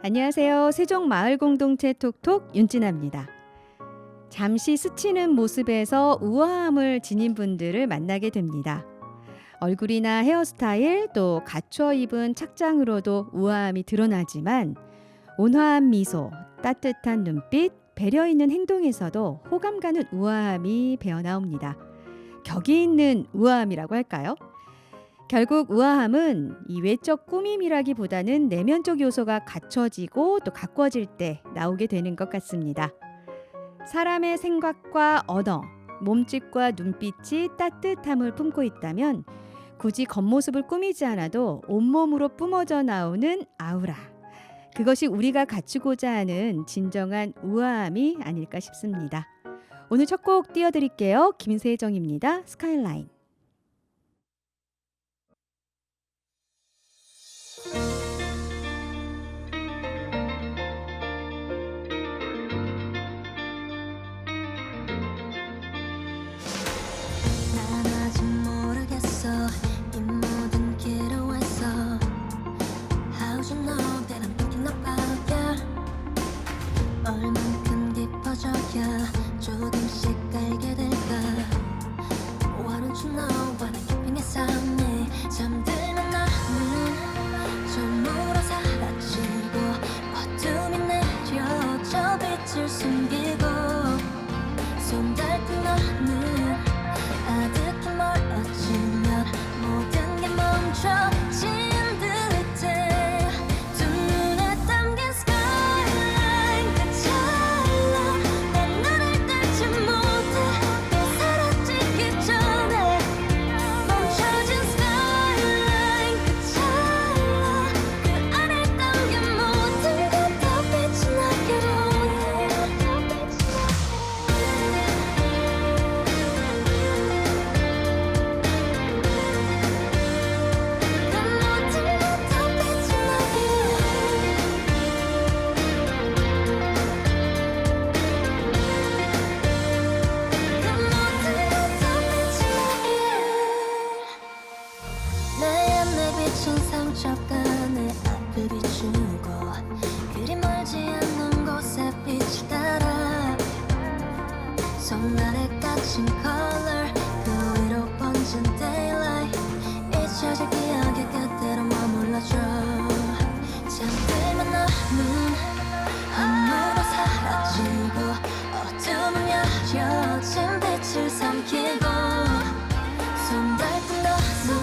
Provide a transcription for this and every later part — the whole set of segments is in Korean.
안녕하세요. 세종마을공동체 톡톡 윤진아입니다. 잠시 스치는 모습에서 우아함을 지닌 분들을 만나게 됩니다. 얼굴이나 헤어스타일 또 갖춰 입은 착장으로도 우아함이 드러나지만 온화한 미소, 따뜻한 눈빛, 배려 있는 행동에서도 호감 가는 우아함이 배어나옵니다. 격이 있는 우아함이라고 할까요? 결국 우아함은 이 외적 꾸밈이라기보다는 내면적 요소가 갖춰지고 또 가꿔질 때 나오게 되는 것 같습니다. 사람의 생각과 언어, 몸짓과 눈빛이 따뜻함을 품고 있다면 굳이 겉모습을 꾸미지 않아도 온몸으로 뿜어져 나오는 아우라. 그것이 우리가 갖추고자 하는 진정한 우아함이 아닐까 싶습니다. 오늘 첫 곡 띄워드릴게요. 김세정입니다. 스카이라인. 난 아직 모르겠어 이 모든 기로에서 How do you know that I'm thinking about you 얼만큼 깊어져야 조금씩 알게 될까 Why don't you know what I'm keeping inside me 잠들면 나는 저물어 사라지고 어둠이 내려 저 빛을 숨기고 손 닿은 너는 아득히 멀어지면 모든 게 멈춰진 듯해 두 눈에 담긴 skyline 그처럼 난 눈을 떼지 못해 또 사라지기 전에 멈춰진 skyline 그처럼 그 안에 담긴 모든 것 다 빛이 나기를 내 비친 상처간에 앞을 비추고 그리 멀지 않는 곳에 빛을 따라 손 아래 갇힌 color 그 위로 번진 daylight 잊혀질 기억의 끝으로 머물러줘 잠들면 너는 함으로 사라지고 어둠은 여려진 빛을 삼키고 손 닿은 너는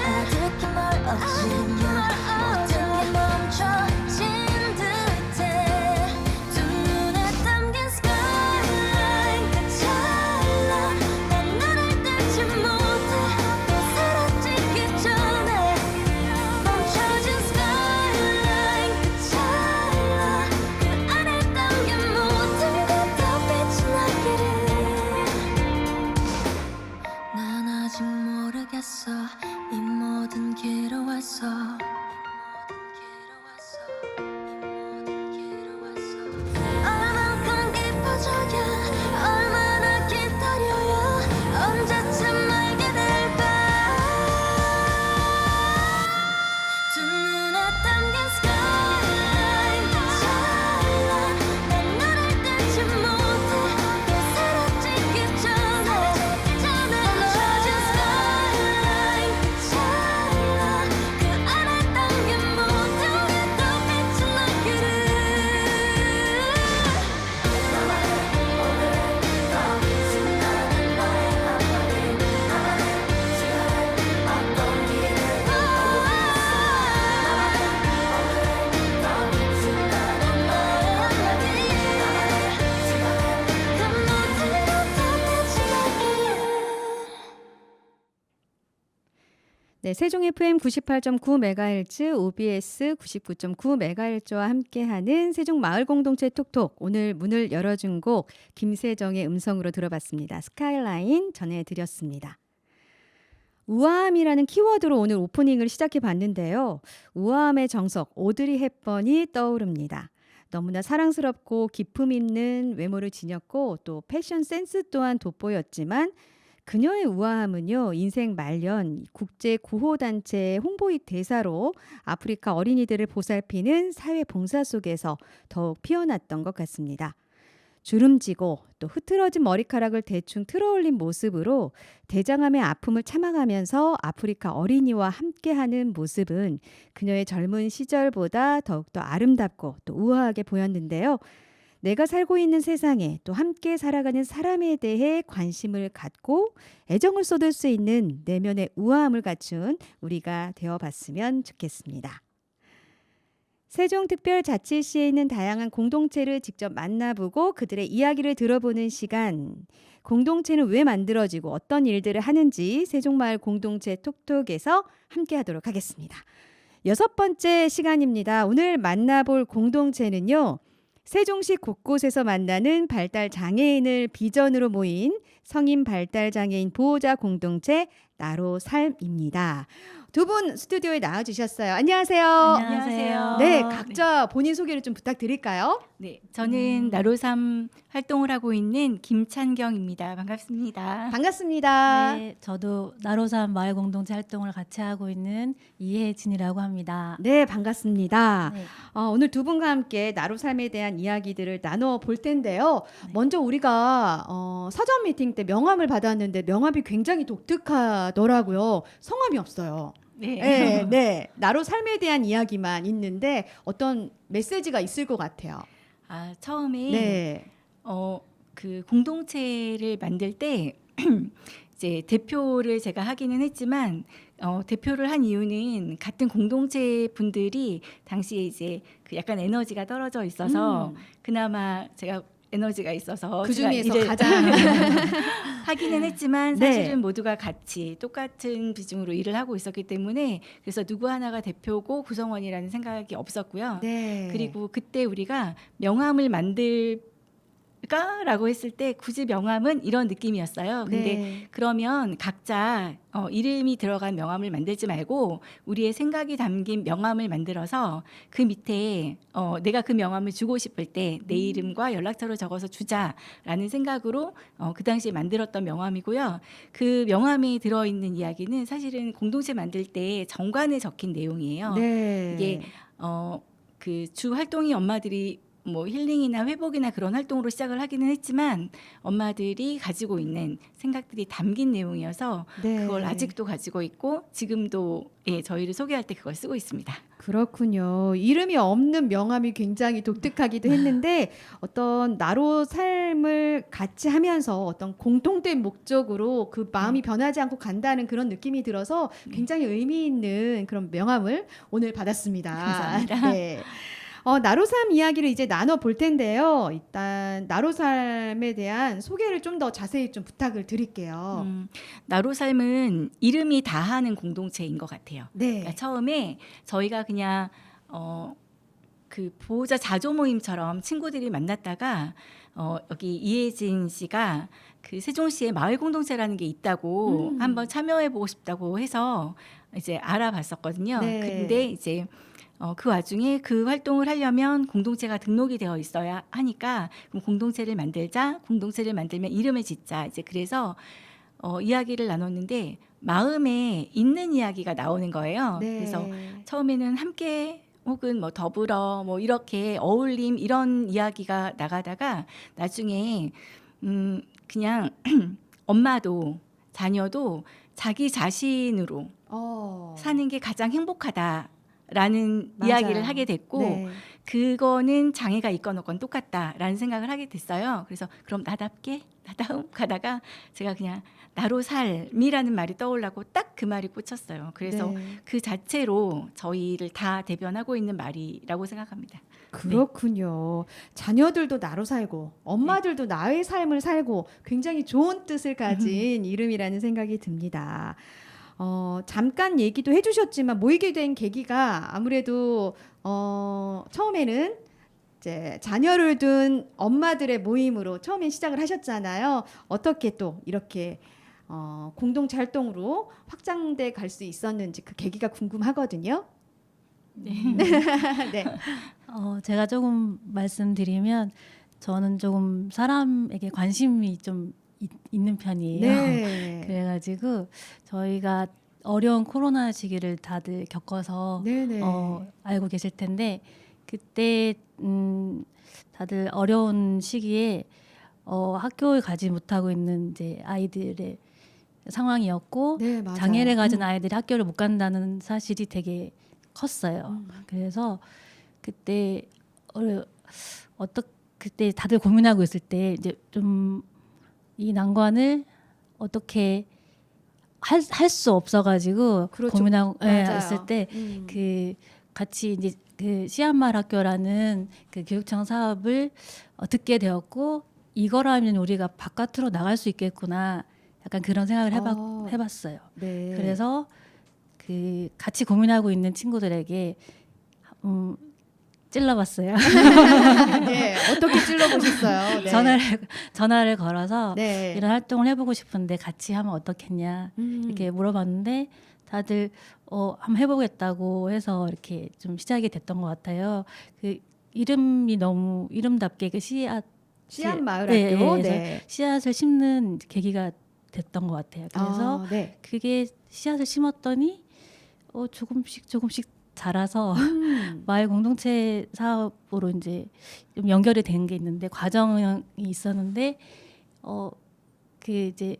아득히 멀어지면 모든 게 멈춰진 듯해 두 눈에 담긴 skyline 그처럼 난 눈을 떼지 못해 또 사라지기 전에 멈춰진 skyline 그처럼 그 안에 담긴 모든 것 다 빛이 나기를 난 아직 모르겠어 이 모든 기로에서 얼만큼 깊어져야 얼마나 기다려야 언제쯤 알게 될까 두 눈에 담긴 skyline 그처럼 난 눈을 떼지 못해 또 사라지기 전에 멈춰진 skyline 그처럼 그 안에 담긴 모든 게 또 빛이 나기를 나만의 오늘을 더 신나는 너의 한마디 나만의 시간을 어떤 길을 네, 세종 FM 98.9MHz, OBS 99.9MHz와 함께하는 세종 마을 공동체 톡톡. 오늘 문을 열어준 곡 김세정의 음성으로 들어봤습니다. 스카이라인 전해드렸습니다. 우아함이라는 키워드로 오늘 오프닝을 시작해 봤는데요. 우아함의 정석 오드리 헵번이 떠오릅니다. 너무나 사랑스럽고 기품 있는 외모를 지녔고 또 패션 센스 또한 돋보였지만 그녀의 우아함은요, 인생 말년 국제 구호단체 홍보의 대사로 아프리카 어린이들을 보살피는 사회 봉사 속에서 더욱 피어났던 것 같습니다. 주름지고 또 흐트러진 머리카락을 대충 틀어올린 모습으로 대장암의 아픔을 참아가면서 아프리카 어린이와 함께하는 모습은 그녀의 젊은 시절보다 더욱더 아름답고 또 우아하게 보였는데요. 내가 살고 있는 세상에 또 함께 살아가는 사람에 대해 관심을 갖고 애정을 쏟을 수 있는 내면의 우아함을 갖춘 우리가 되어봤으면 좋겠습니다. 세종특별자치시에 있는 다양한 공동체를 직접 만나보고 그들의 이야기를 들어보는 시간. 공동체는 왜 만들어지고 어떤 일들을 하는지 세종마을 공동체 톡톡에서 함께 하도록 하겠습니다. 6번째 시간입니다. 오늘 만나볼 공동체는요. 세종시 곳곳에서 만나는 발달장애인을 비전으로 모인 성인 발달장애인 보호자 공동체 나로 삶입니다. 두 분 스튜디오에 나와주셨어요. 안녕하세요. 안녕하세요. 네, 각자 본인 소개를 좀 부탁드릴까요? 네, 저는 나로삼 활동을 하고 있는 김찬경입니다. 반갑습니다. 반갑습니다. 네, 저도 나로삼 마을 공동체 활동을 같이 하고 있는 이혜진이라고 합니다. 네, 반갑습니다. 네. 오늘 두 분과 함께 나로 삶에 대한 이야기들을 나눠 볼 텐데요. 네. 먼저 우리가 사전 미팅 때 명함을 받았는데 명함이 굉장히 독특하더라고요. 성함이 없어요. 네. 네, 네. 나로 삶에 대한 이야기만 있는데 어떤 메시지가 있을 것 같아요. 처음에 네. 그 공동체를 만들 때 이제 대표를 제가 하기는 했지만 대표를 한 이유는 같은 공동체 분들이 당시에 이제 그 약간 에너지가 떨어져 있어서 그나마 제가 에너지가 있어서 그 제가 중에서 일을 가장 하기는 했지만 네. 사실은 모두가 같이 똑같은 비중으로 일을 하고 있었기 때문에 그래서 누구 하나가 대표고 구성원이라는 생각이 없었고요. 네. 그리고 그때 우리가 명함을 만들까라고 했을 때 굳이 명함은 이런 느낌이었어요. 근데 네. 그러면 각자 이름이 들어간 명함을 만들지 말고 우리의 생각이 담긴 명함을 만들어서 그 밑에 내가 그 명함을 주고 싶을 때 내 이름과 연락처를 적어서 주자라는 생각으로 그 당시에 만들었던 명함이고요. 그 명함에 들어있는 이야기는 사실은 공동체 만들 때 정관에 적힌 내용이에요. 네. 이게 그 주 활동이 엄마들이 뭐 힐링이나 회복이나 그런 활동으로 시작을 하기는 했지만 엄마들이 가지고 있는 생각들이 담긴 내용이어서 네. 그걸 아직도 가지고 있고 지금도 저희를 소개할 때 그걸 쓰고 있습니다. 그렇군요. 이름이 없는 명함이 굉장히 독특하기도 했는데 어떤 나로 삶을 같이 하면서 어떤 공통된 목적으로 그 마음이 변하지 않고 간다는 그런 느낌이 들어서 굉장히 의미 있는 그런 명함을 오늘 받았습니다. 감사합니다. 네. 나로삶 이야기를 이제 나눠 볼 텐데요. 일단 나로삶에 대한 소개를 좀 더 자세히 좀 부탁을 드릴게요. 나로 삶은 이름이 다하는 공동체인 것 같아요. 네. 그러니까 처음에 저희가 그냥 그 보호자 자조 모임처럼 친구들이 만났다가 여기 이혜진 씨가 그 세종시에 마을 공동체라는 게 있다고 한번 참여해 보고 싶다고 해서 이제 알아봤었거든요. 네. 근데 이제 그 와중에 그 활동을 하려면 공동체가 등록이 되어 있어야 하니까 그럼 공동체를 만들자. 공동체를 만들면 이름을 짓자. 이제 그래서 이야기를 나눴는데 마음에 있는 이야기가 나오는 거예요. 네. 그래서 처음에는 함께 혹은 뭐 더불어 뭐 이렇게 어울림 이런 이야기가 나가다가 나중에 그냥 엄마도 자녀도 자기 자신으로 사는 게 가장 행복하다라는 맞아요. 이야기를 하게 됐고 네. 그거는 장애가 있건 없건 똑같다라는 생각을 하게 됐어요. 그래서 그럼 나답게 나다움 가다가 제가 그냥 나로 삶이라는 말이 떠올라고 딱 그 말이 꽂혔어요. 그래서 네. 그 자체로 저희를 다 대변하고 있는 말이라고 생각합니다. 그렇군요. 자녀들도 나로 살고 엄마들도 나의 삶을 살고 굉장히 좋은 뜻을 가진 이름이라는 생각이 듭니다. 잠깐 얘기도 해주셨지만 모이게 된 계기가 아무래도 처음에는 이제 자녀를 둔 엄마들의 모임으로 처음엔 시작을 하셨잖아요. 어떻게 또 이렇게 공동체 활동으로 확장돼 갈 수 있었는지 그 계기가 궁금하거든요. 네. 네. 제가 조금 말씀드리면 저는 조금 사람에게 관심이 좀 있는 편이에요. 네. 그래가지고 저희가 어려운 코로나 시기를 다들 겪어서 네네. 알고 계실 텐데 그때 다들 어려운 시기에 학교에 가지 못하고 있는 이제 아이들의 상황이었고 네, 맞아요. 장애를 가진 아이들이 학교를 못 간다는 사실이 되게 컸어요. 그래서 그때 그때 다들 고민하고 있을 때 이제 좀 이 난관을 어떻게 할 수 없어가지고 그렇죠. 고민하고 맞아요. 있을 때 그 같이 이제 그 시안말 학교라는 그 교육청 사업을 듣게 되었고 이거라면 우리가 바깥으로 나갈 수 있겠구나 약간 그런 생각을 해봤어요. 네. 그래서 그 같이 고민하고 있는 친구들에게 찔러봤어요. 네, 어떻게 찔러보셨어요? 네. 전화를 걸어서 네. 이런 활동을 해보고 싶은데 같이 하면 어떻겠냐 이렇게 물어봤는데 다들 한번 해보겠다고 해서 이렇게 좀 시작이 됐던 것 같아요. 그 이름이 너무 이름답게 그 씨앗마을 네, 학교. 그래서 네. 씨앗을 심는 계기가 됐던 것 같아요. 그래서 네. 그게 씨앗을 심었더니 조금씩 자라서 마을 공동체 사업으로 이제 좀 연결이 된 게 있는데 과정이 있었는데 그 이제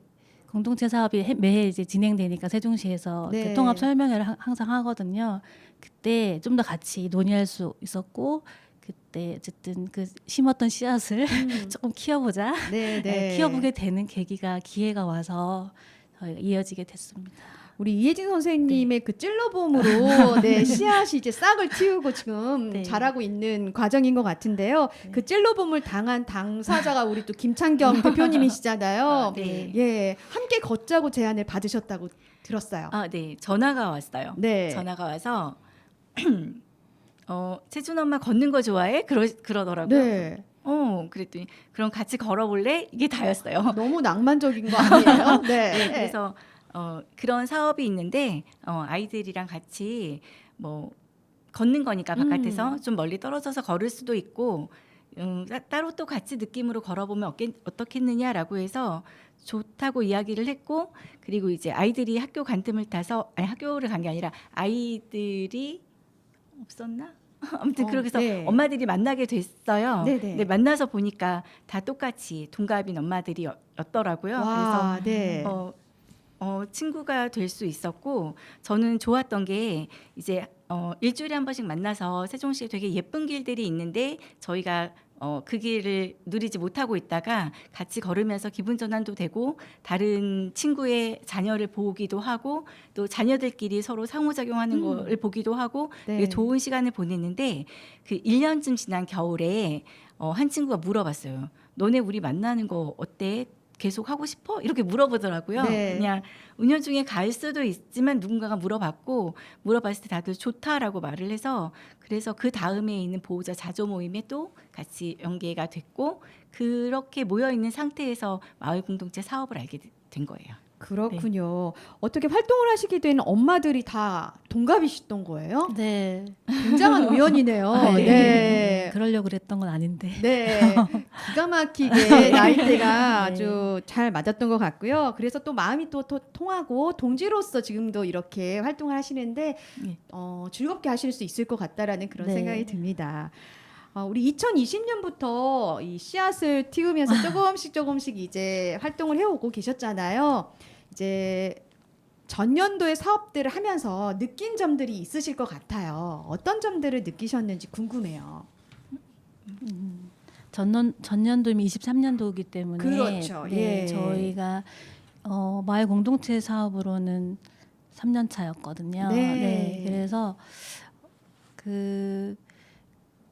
공동체 사업이 매해 이제 진행되니까 세종시에서 네. 그 통합 설명회를 항상 하거든요. 그때 좀 더 같이 논의할 수 있었고 그때 어쨌든 그 심었던 씨앗을 조금 키워보자, 네, 네. 키워보게 되는 기회가 와서 저희가 이어지게 됐습니다. 우리 이혜진 선생님의 그 찔러봄으로 네, 씨앗이 이제 싹을 틔우고 지금 네. 자라고 있는 과정인 것 같은데요. 네. 그 찔러봄을 당한 당사자가 우리 또 김창경 대표님이시잖아요. 네. 예, 함께 걷자고 제안을 받으셨다고 들었어요. 네. 전화가 왔어요. 네. 전화가 와서 세준 엄마 걷는 거 좋아해? 그러더라고요. 네. 그랬더니 그럼 같이 걸어볼래? 이게 다였어요. 너무 낭만적인 거 아니에요? 네. 네, 그래서 그런 사업이 있는데 아이들이랑 같이 뭐 걷는 거니까 바깥에서 좀 멀리 떨어져서 걸을 수도 있고 따로 또 같이 느낌으로 걸어보면 어떻겠느냐라고 해서 좋다고 이야기를 했고 그리고 이제 아이들이 학교 간 틈을 타서 학교를 간 게 아니라 아이들이 없었나? 아무튼 그렇게 해서 네. 엄마들이 만나게 됐어요. 네네. 근데 만나서 보니까 다 똑같이 동갑인 엄마들이었더라고요. 와, 그래서 네. 친구가 될 수 있었고 저는 좋았던 게 이제 일주일에 한 번씩 만나서 세종시에 되게 예쁜 길들이 있는데 저희가 그 길을 누리지 못하고 있다가 같이 걸으면서 기분 전환도 되고 다른 친구의 자녀를 보기도 하고 또 자녀들끼리 서로 상호작용하는 걸 보기도 하고 네. 되게 좋은 시간을 보냈는데 그 1년쯤 지난 겨울에 한 친구가 물어봤어요. 너네 우리 만나는 거 어때? 계속 하고 싶어? 이렇게 물어보더라고요. 네. 그냥 은연중에 갈 수도 있지만 누군가가 물어봤을 때 다들 좋다라고 말을 해서 그래서 그 다음에 있는 보호자 자조 모임에 또 같이 연계가 됐고 그렇게 모여 있는 상태에서 마을 공동체 사업을 알게 된 거예요. 그렇군요. 어떻게 활동을 하시게 된 엄마들이 다 동갑이셨던 거예요? 네. 굉장한 우연이네요. 네. 그러려고 그랬던 건 아닌데. 네. 기가 막히게 나이대가 네. 아주 잘 맞았던 것 같고요. 그래서 또 마음이 또 통하고 동지로서 지금도 이렇게 활동을 하시는데 네. 즐겁게 하실 수 있을 것 같다라는 그런 네. 생각이 듭니다. 우리 2020년부터 이 씨앗을 틔우면서 조금씩 이제 활동을 해오고 계셨잖아요. 이제 전년도의 사업들을 하면서 느낀 점들이 있으실 것 같아요. 어떤 점들을 느끼셨는지 궁금해요. 전년도면 23년도이기 때문에 그렇죠. 네, 예. 저희가 마을 공동체 사업으로는 3년 차였거든요. 네. 그래서 그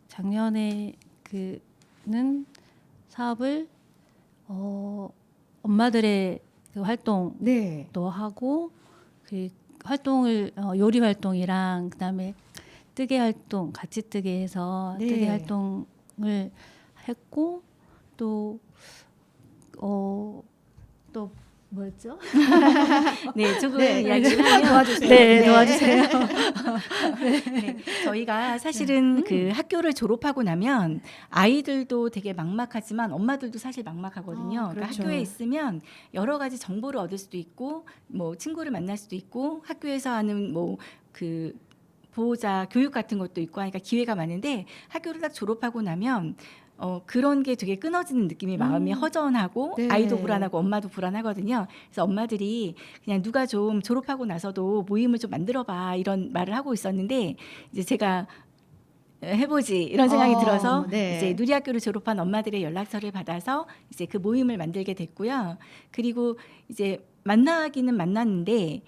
작년에 그는 사업을 엄마들의 그 활동도 네. 하고 그 활동을 요리 활동이랑 그다음에 뜨개 활동 같이 뜨개 해서 네. 뜨개 활동을 했고 또 뭐였죠? 네, 조금 네, 이야기를 하면 도와주세요. 네, 도와주세요. 네, 저희가 사실은 그 학교를 졸업하고 나면 아이들도 되게 막막하지만 엄마들도 사실 막막하거든요. 아, 그러니까 그렇죠. 학교에 있으면 여러 가지 정보를 얻을 수도 있고 뭐 친구를 만날 수도 있고 학교에서 하는 뭐 그 보호자 교육 같은 것도 있고 하니까 기회가 많은데 학교를 딱 졸업하고 나면 그런 게 되게 끊어지는 느낌이 마음이 허전하고 네. 아이도 불안하고 엄마도 불안하거든요. 그래서 엄마들이 그냥 누가 좀 졸업하고 나서도 모임을 좀 만들어봐 이런 말을 하고 있었는데 이제 제가 해보지 이런 생각이 들어서 네. 이제 누리학교를 졸업한 엄마들의 연락처를 받아서 이제 그 모임을 만들게 됐고요. 그리고 이제 만나기는 만났는데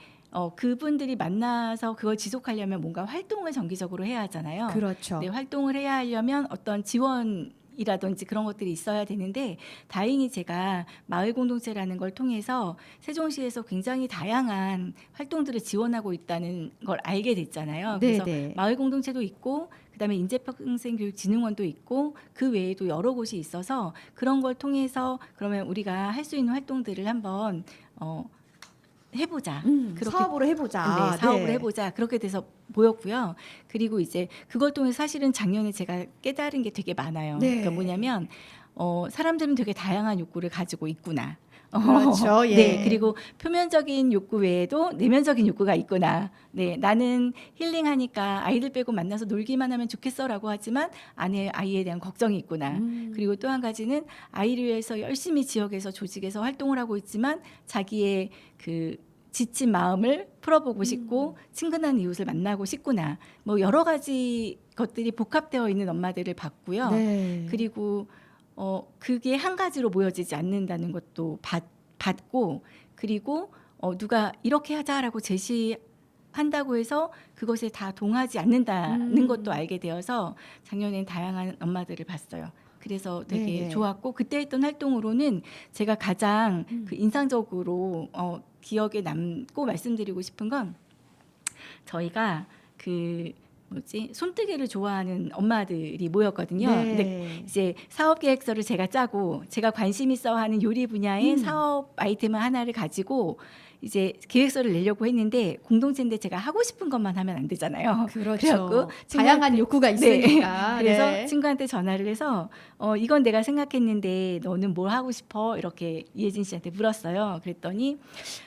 그분들이 만나서 그걸 지속하려면 뭔가 활동을 정기적으로 해야 하잖아요. 그렇죠. 네, 활동을 해야 하려면 어떤 지원이라든지 그런 것들이 있어야 되는데 다행히 제가 마을 공동체라는 걸 통해서 세종시에서 굉장히 다양한 활동들을 지원하고 있다는 걸 알게 됐잖아요. 그래서 네. 마을 공동체도 있고 그다음에 인재평생교육진흥원도 있고 그 외에도 여러 곳이 있어서 그런 걸 통해서 그러면 우리가 할 수 있는 활동들을 한번 해보자. 그렇게 사업으로 해보자. 네, 사업을 네. 해보자. 그렇게 돼서 모였고요. 그리고 이제 그걸 통해 사실은 작년에 제가 깨달은 게 되게 많아요. 네. 그러니까 뭐냐면 사람들은 되게 다양한 욕구를 가지고 있구나. 그렇죠. 예. 네, 그리고 표면적인 욕구 외에도 내면적인 욕구가 있구나. 네, 나는 힐링하니까 아이들 빼고 만나서 놀기만 하면 좋겠어라고 하지만 아이에 대한 걱정이 있구나. 그리고 또 한 가지는 아이를 위해서 열심히 지역에서 조직에서 활동을 하고 있지만 자기의 그 지친 마음을 풀어보고 싶고 친근한 이웃을 만나고 싶구나. 뭐 여러 가지 것들이 복합되어 있는 엄마들을 봤고요. 네. 그리고 그게 한 가지로 모여지지 않는다는 것도 봤고 그리고 누가 이렇게 하자라고 제시한다고 해서 그것에 다 동하지 않는다는 것도 알게 되어서 작년엔 다양한 엄마들을 봤어요. 그래서 되게 네네. 좋았고 그때 했던 활동으로는 제가 가장 그 인상적으로 기억에 남고 말씀드리고 싶은 건 저희가 그 손뜨개를 좋아하는 엄마들이 모였거든요. 네. 근데 이제 사업 계획서를 제가 짜고 제가 관심 있어 하는 요리 분야의 사업 아이템 하나를 가지고 이제 계획서를 내려고 했는데 공동체인데 제가 하고 싶은 것만 하면 안 되잖아요. 그렇죠. 그래갖고 다양한 욕구가 있으니까. 그래서 네. 친구한테 전화를 해서 이건 내가 생각했는데 너는 뭘 하고 싶어? 이렇게 이혜진 씨한테 물었어요. 그랬더니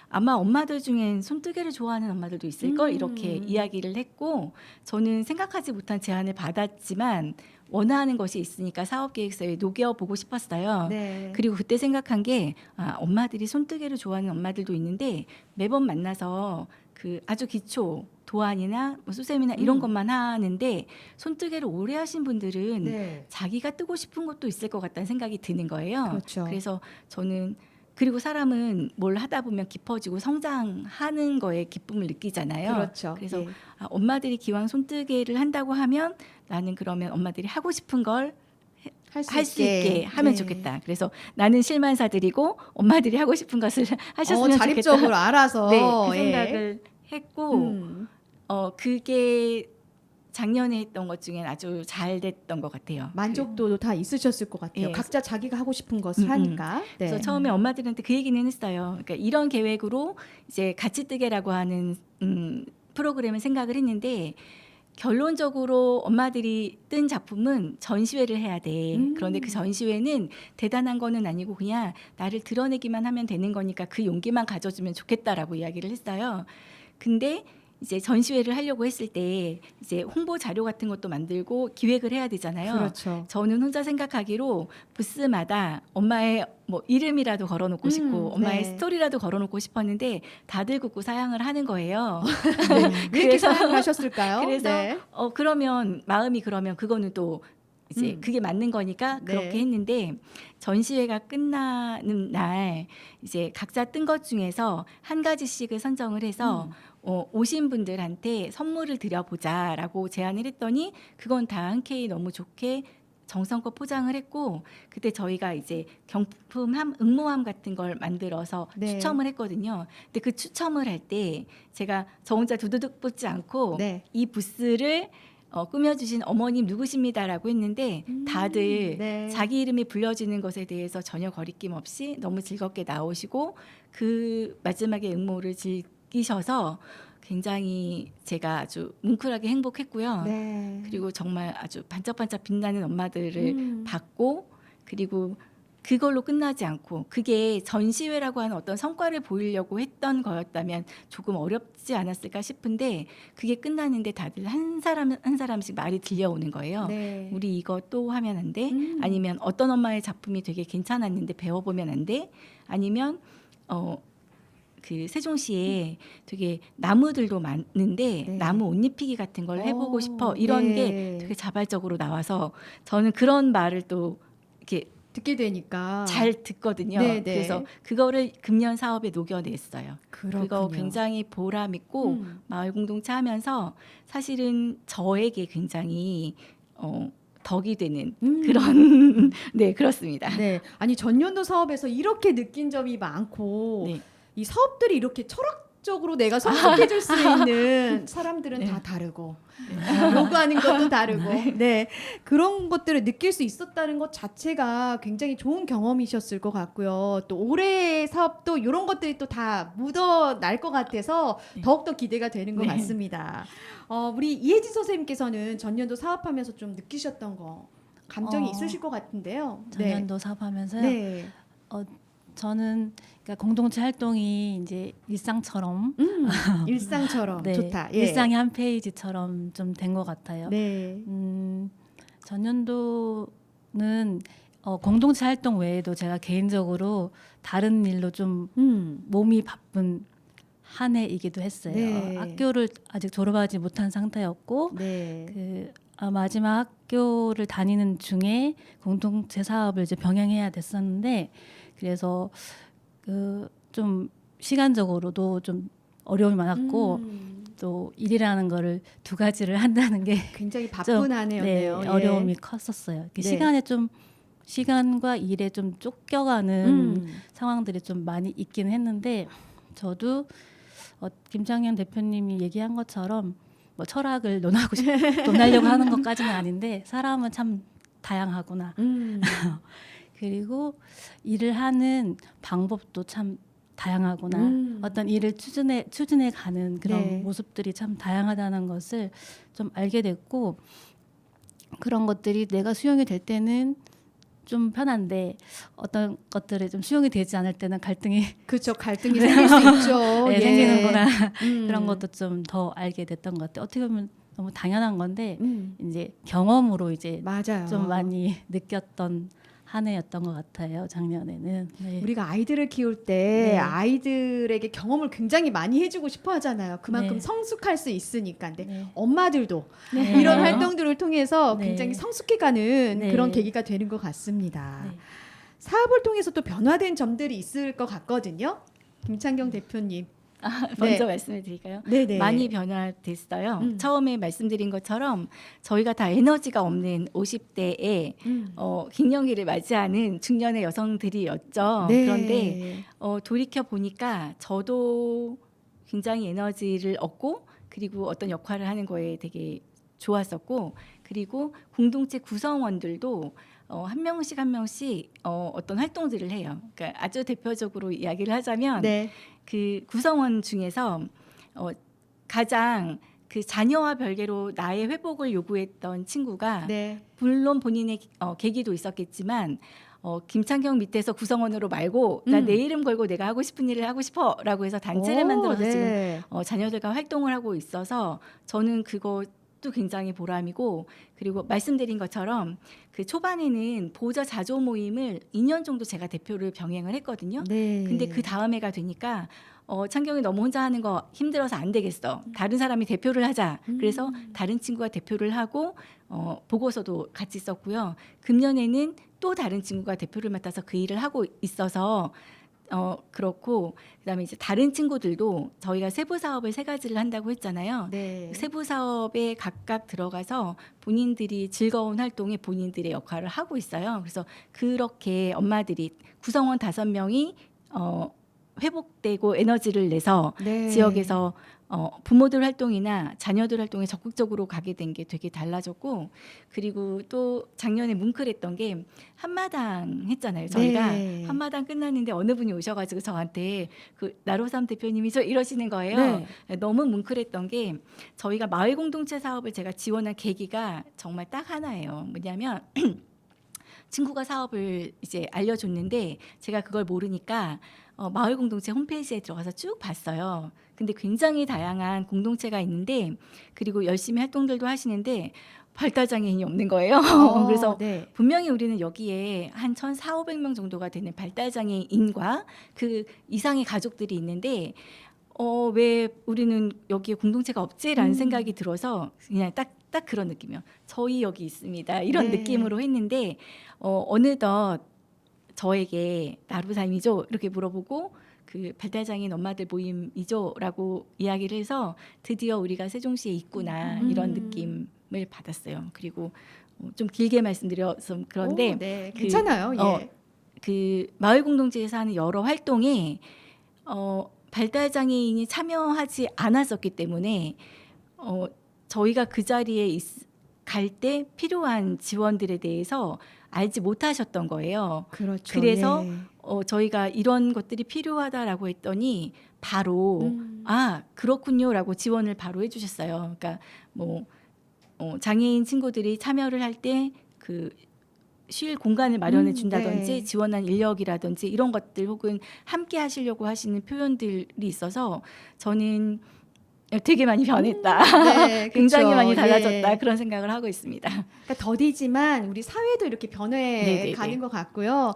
아마 엄마들 중엔 손뜨개를 좋아하는 엄마들도 있을 걸 이렇게 이야기를 했고 저는 생각하지 못한 제안을 받았지만 원하는 것이 있으니까 사업 계획서에 녹여보고 싶었어요. 네. 그리고 그때 생각한 게 엄마들이 손뜨개를 좋아하는 엄마들도 있는데 매번 만나서 그 아주 기초 도안이나 뭐 수세미나 이런 것만 하는데 손뜨개를 오래 하신 분들은 네. 자기가 뜨고 싶은 것도 있을 것 같다는 생각이 드는 거예요. 그렇죠. 그래서 저는 그리고 사람은 뭘 하다 보면 깊어지고 성장하는 거에 기쁨을 느끼잖아요. 그렇죠. 그래서 예. 엄마들이 기왕 손뜨개를 한다고 하면 나는 그러면 엄마들이 하고 싶은 걸 할 수 있게 하면 네. 좋겠다. 그래서 나는 실만사들이고 엄마들이 하고 싶은 것을 하셨으면 좋겠다. 자립적으로 알아서 네, 그 예. 생각을 했고 그게 작년에 했던 것 중엔 아주 잘 됐던 것 같아요. 만족도도 다 있으셨을 것 같아요. 예. 각자 자기가 하고 싶은 것을 하니까. 네. 그래서 처음에 엄마들한테 그 얘기는 했어요. 그러니까 이런 계획으로 이제 같이 뜨개라고 하는 프로그램을 생각을 했는데 결론적으로 엄마들이 뜬 작품은 전시회를 해야 돼. 그런데 그 전시회는 대단한 거는 아니고 그냥 나를 드러내기만 하면 되는 거니까 그 용기만 가져주면 좋겠다라고 이야기를 했어요. 근데 이제 전시회를 하려고 했을 때 이제 홍보 자료 같은 것도 만들고 기획을 해야 되잖아요. 그렇죠. 저는 혼자 생각하기로 부스마다 엄마의 뭐 이름이라도 걸어놓고 싶고 엄마의 네. 스토리라도 걸어놓고 싶었는데 다들 굳고 사양을 하는 거예요. 왜 이렇게 사랑하셨을까요? 그래서 네. 그러면 마음이 그러면 그거는 또 이제 그게 맞는 거니까 네. 그렇게 했는데 전시회가 끝나는 날 이제 각자 뜬 것 중에서 한 가지씩을 선정을 해서 오신 분들한테 선물을 드려보자라고 제안을 했더니 그건 다 흔쾌히 너무 좋게 정성껏 포장을 했고 그때 저희가 이제 경품 응모함 같은 걸 만들어서 네. 추첨을 했거든요. 근데 그 추첨을 할 때 제가 저 혼자 두두둑 뽑지 않고 네. 이 부스를 꾸며주신 어머님 누구십니다라고 했는데 다들 네. 자기 이름이 불려지는 것에 대해서 전혀 거리낌 없이 너무 즐겁게 나오시고 그 마지막에 응모를 즐기셔서 굉장히 제가 아주 뭉클하게 행복했고요. 네. 그리고 정말 아주 반짝반짝 빛나는 엄마들을 음. 봤고 그리고 그걸로 끝나지 않고 그게 전시회라고 하는 어떤 성과를 보이려고 했던 거였다면 조금 어렵지 않았을까 싶은데 그게 끝나는데 다들 한 사람 한 사람씩 말이 들려오는 거예요. 네. 우리 이거 또 하면 안 돼? 아니면 어떤 엄마의 작품이 되게 괜찮았는데 배워보면 안 돼? 아니면 그 세종시에 되게 나무들도 많은데 네. 나무 옷 입히기 같은 걸 해보고 싶어 이런 네. 게 되게 자발적으로 나와서 저는 그런 말을 또 이렇게 듣게 되니까 잘 듣거든요. 네, 네. 그래서 그거를 금년 사업에 녹여냈어요. 그렇군요. 그거 굉장히 보람 있고 마을 공동체 하면서 사실은 저에게 굉장히 덕이 되는 그런 네 그렇습니다. 네. 아니 전년도 사업에서 이렇게 느낀 점이 많고 네. 이 사업들이 이렇게 철학적으로 내가 성숙해질 수 있는 사람들은 네. 다 다르고 요구하는 것도 다르고 네. 그런 것들을 느낄 수 있었다는 것 자체가 굉장히 좋은 경험이셨을 것 같고요. 또 올해 사업도 이런 것들이 또 다 묻어날 것 같아서 네. 더욱더 기대가 되는 것 네. 같습니다. 우리 이혜진 선생님께서는 전년도 사업하면서 좀 느끼셨던 거 감정이 있으실 것 같은데요. 전년도 사업하면서요. 네. 저는 그러니까 공동체 활동이 이제 일상처럼 일상처럼 네, 좋다. 예. 일상의 한 페이지처럼 좀 된 것 같아요. 네. 전년도는 공동체 활동 외에도 제가 개인적으로 다른 일로 좀 몸이 바쁜 한 해이기도 했어요. 네. 학교를 아직 졸업하지 못한 상태였고 네. 마지막 학교를 다니는 중에 공동체 사업을 이제 병행해야 됐었는데 그래서 좀 시간적으로도 좀 어려움이 많았고 또 일이라는 거를 두 가지를 한다는 게 굉장히 좀, 바쁜 한 해였네요. 네, 예. 어려움이 컸었어요. 이렇게 네. 시간과 일에 좀 쫓겨가는 상황들이 좀 많이 있긴 했는데 저도 김창현 대표님이 얘기한 것처럼 뭐 철학을 논하려고 하는 것까지는 아닌데 사람은 참 다양하구나. 그리고 일을 하는 방법도 참 다양하구나. 어떤 일을 추진해 가는 그런 네. 모습들이 참 다양하다는 것을 좀 알게 됐고 그런 것들이 내가 수용이 될 때는 좀 편한데 어떤 것들이 좀 수용이 되지 않을 때는 갈등이 그렇죠. 갈등이 생길 수 있죠. 네, 예. 생기는구나. 그런 것도 좀 더 알게 됐던 것 같아요. 어떻게 보면 너무 당연한 건데 이제 경험으로 이제 맞아요. 좀 많이 느꼈던 한 해였던 것 같아요. 작년에는. 네. 우리가 아이들을 키울 때 네. 아이들에게 경험을 굉장히 많이 해주고 싶어 하잖아요. 그만큼 네. 성숙할 수 있으니까. 근데 네. 엄마들도 네. 이런 활동들을 통해서 네. 굉장히 성숙해가는 네. 그런 계기가 되는 것 같습니다. 네. 사업을 통해서 또 변화된 점들이 있을 것 같거든요. 김창경 대표님. 먼저 네. 말씀을 드릴까요? 네네. 많이 변화됐어요. 처음에 말씀드린 것처럼 저희가 다 에너지가 없는 50대에 갱년기를 맞이하는 중년의 여성들이었죠. 네. 그런데 돌이켜 보니까 저도 굉장히 에너지를 얻고 그리고 어떤 역할을 하는 거에 되게 좋았었고 그리고 공동체 구성원들도 한 명씩 한 명씩 어떤 활동들을 해요. 그러니까 아주 대표적으로 이야기를 하자면 네. 그 구성원 중에서 가장 그 자녀와 별개로 나의 회복을 요구했던 친구가 네. 물론 본인의 계기도 있었겠지만 김창경 밑에서 구성원으로 말고 나 내 이름 걸고 내가 하고 싶은 일을 하고 싶어라고 해서 단체를 만들어서 네. 지금 자녀들과 활동을 하고 있어서 저는 그것도 굉장히 보람이고 그리고 말씀드린 것처럼 그 초반에는 보호자 자조 모임을 2년 정도 제가 대표를 병행을 했거든요. 네. 근데 그 다음해가 되니까 창경이 너무 혼자 하는 거 힘들어서 안 되겠어. 다른 사람이 대표를 하자. 그래서 다른 친구가 대표를 하고 보고서도 같이 썼고요. 금년에는 또 다른 친구가 대표를 맡아서 그 일을 하고 있어서 그렇고 그다음에 이제 다른 친구들도 저희가 세부 사업을 3가지를 한다고 했잖아요. 네. 세부 사업에 각각 들어가서 본인들이 즐거운 활동에 본인들의 역할을 하고 있어요. 그래서 그렇게 엄마들이 구성원 5명이 회복되고 에너지를 내서 네. 지역에서 부모들 활동이나 자녀들 활동에 적극적으로 가게 된 게 되게 달라졌고, 그리고 또 작년에 뭉클했던 게 한마당 했잖아요. 저희가 네. 한마당 끝났는데 어느 분이 오셔가지고 저한테 그 나로삼 대표님이 이러시는 거예요. 네. 너무 뭉클했던 게 저희가 마을 공동체 사업을 제가 지원한 계기가 정말 딱 하나예요. 뭐냐면 친구가 사업을 이제 알려줬는데 제가 그걸 모르니까 마을 공동체 홈페이지에 들어가서 쭉 봤어요. 근데 굉장히 다양한 공동체가 있는데, 그리고 열심히 활동들도 하시는데 발달장애인이 없는 거예요. 그래서 네. 분명히 우리는 여기에 한 1,400~500명 정도가 되는 발달장애인과 그 이상의 가족들이 있는데 왜 우리는 여기에 공동체가 없지라는 생각이 들어서 그냥 딱 그런 느낌이요. 저희 여기 있습니다. 이런 네. 느낌으로 했는데 어느덧 저에게 나루삼이죠? 이렇게 물어보고 그 발달장애인 엄마들 모임이죠라고 이야기를 해서 드디어 우리가 세종시에 있구나 이런 느낌을 받았어요. 그리고 좀 길게 말씀드려서 그런데 오, 네. 괜찮아요. 예. 그 마을 공동체에서 하는 여러 활동에 발달장애인이 참여하지 않았었기 때문에 저희가 그 자리에 갈 때 필요한 지원들에 대해서 알지 못하셨던 거예요. 그렇죠. 그래서 예. 저희가 이런 것들이 필요하다라고 했더니 바로 아 그렇군요라고 지원을 바로 해주셨어요. 그러니까 뭐 장애인 친구들이 참여를 할 때 그 쉴 공간을 마련해 준다든지 네. 지원한 인력이라든지 이런 것들 혹은 함께 하시려고 하시는 표현들이 있어서 저는 되게 많이 변했다. 네, 굉장히 그렇죠. 많이 달라졌다. 예. 그런 생각을 하고 있습니다. 그러니까 더디지만 우리 사회도 이렇게 변해 네네네. 가는 것 같고요.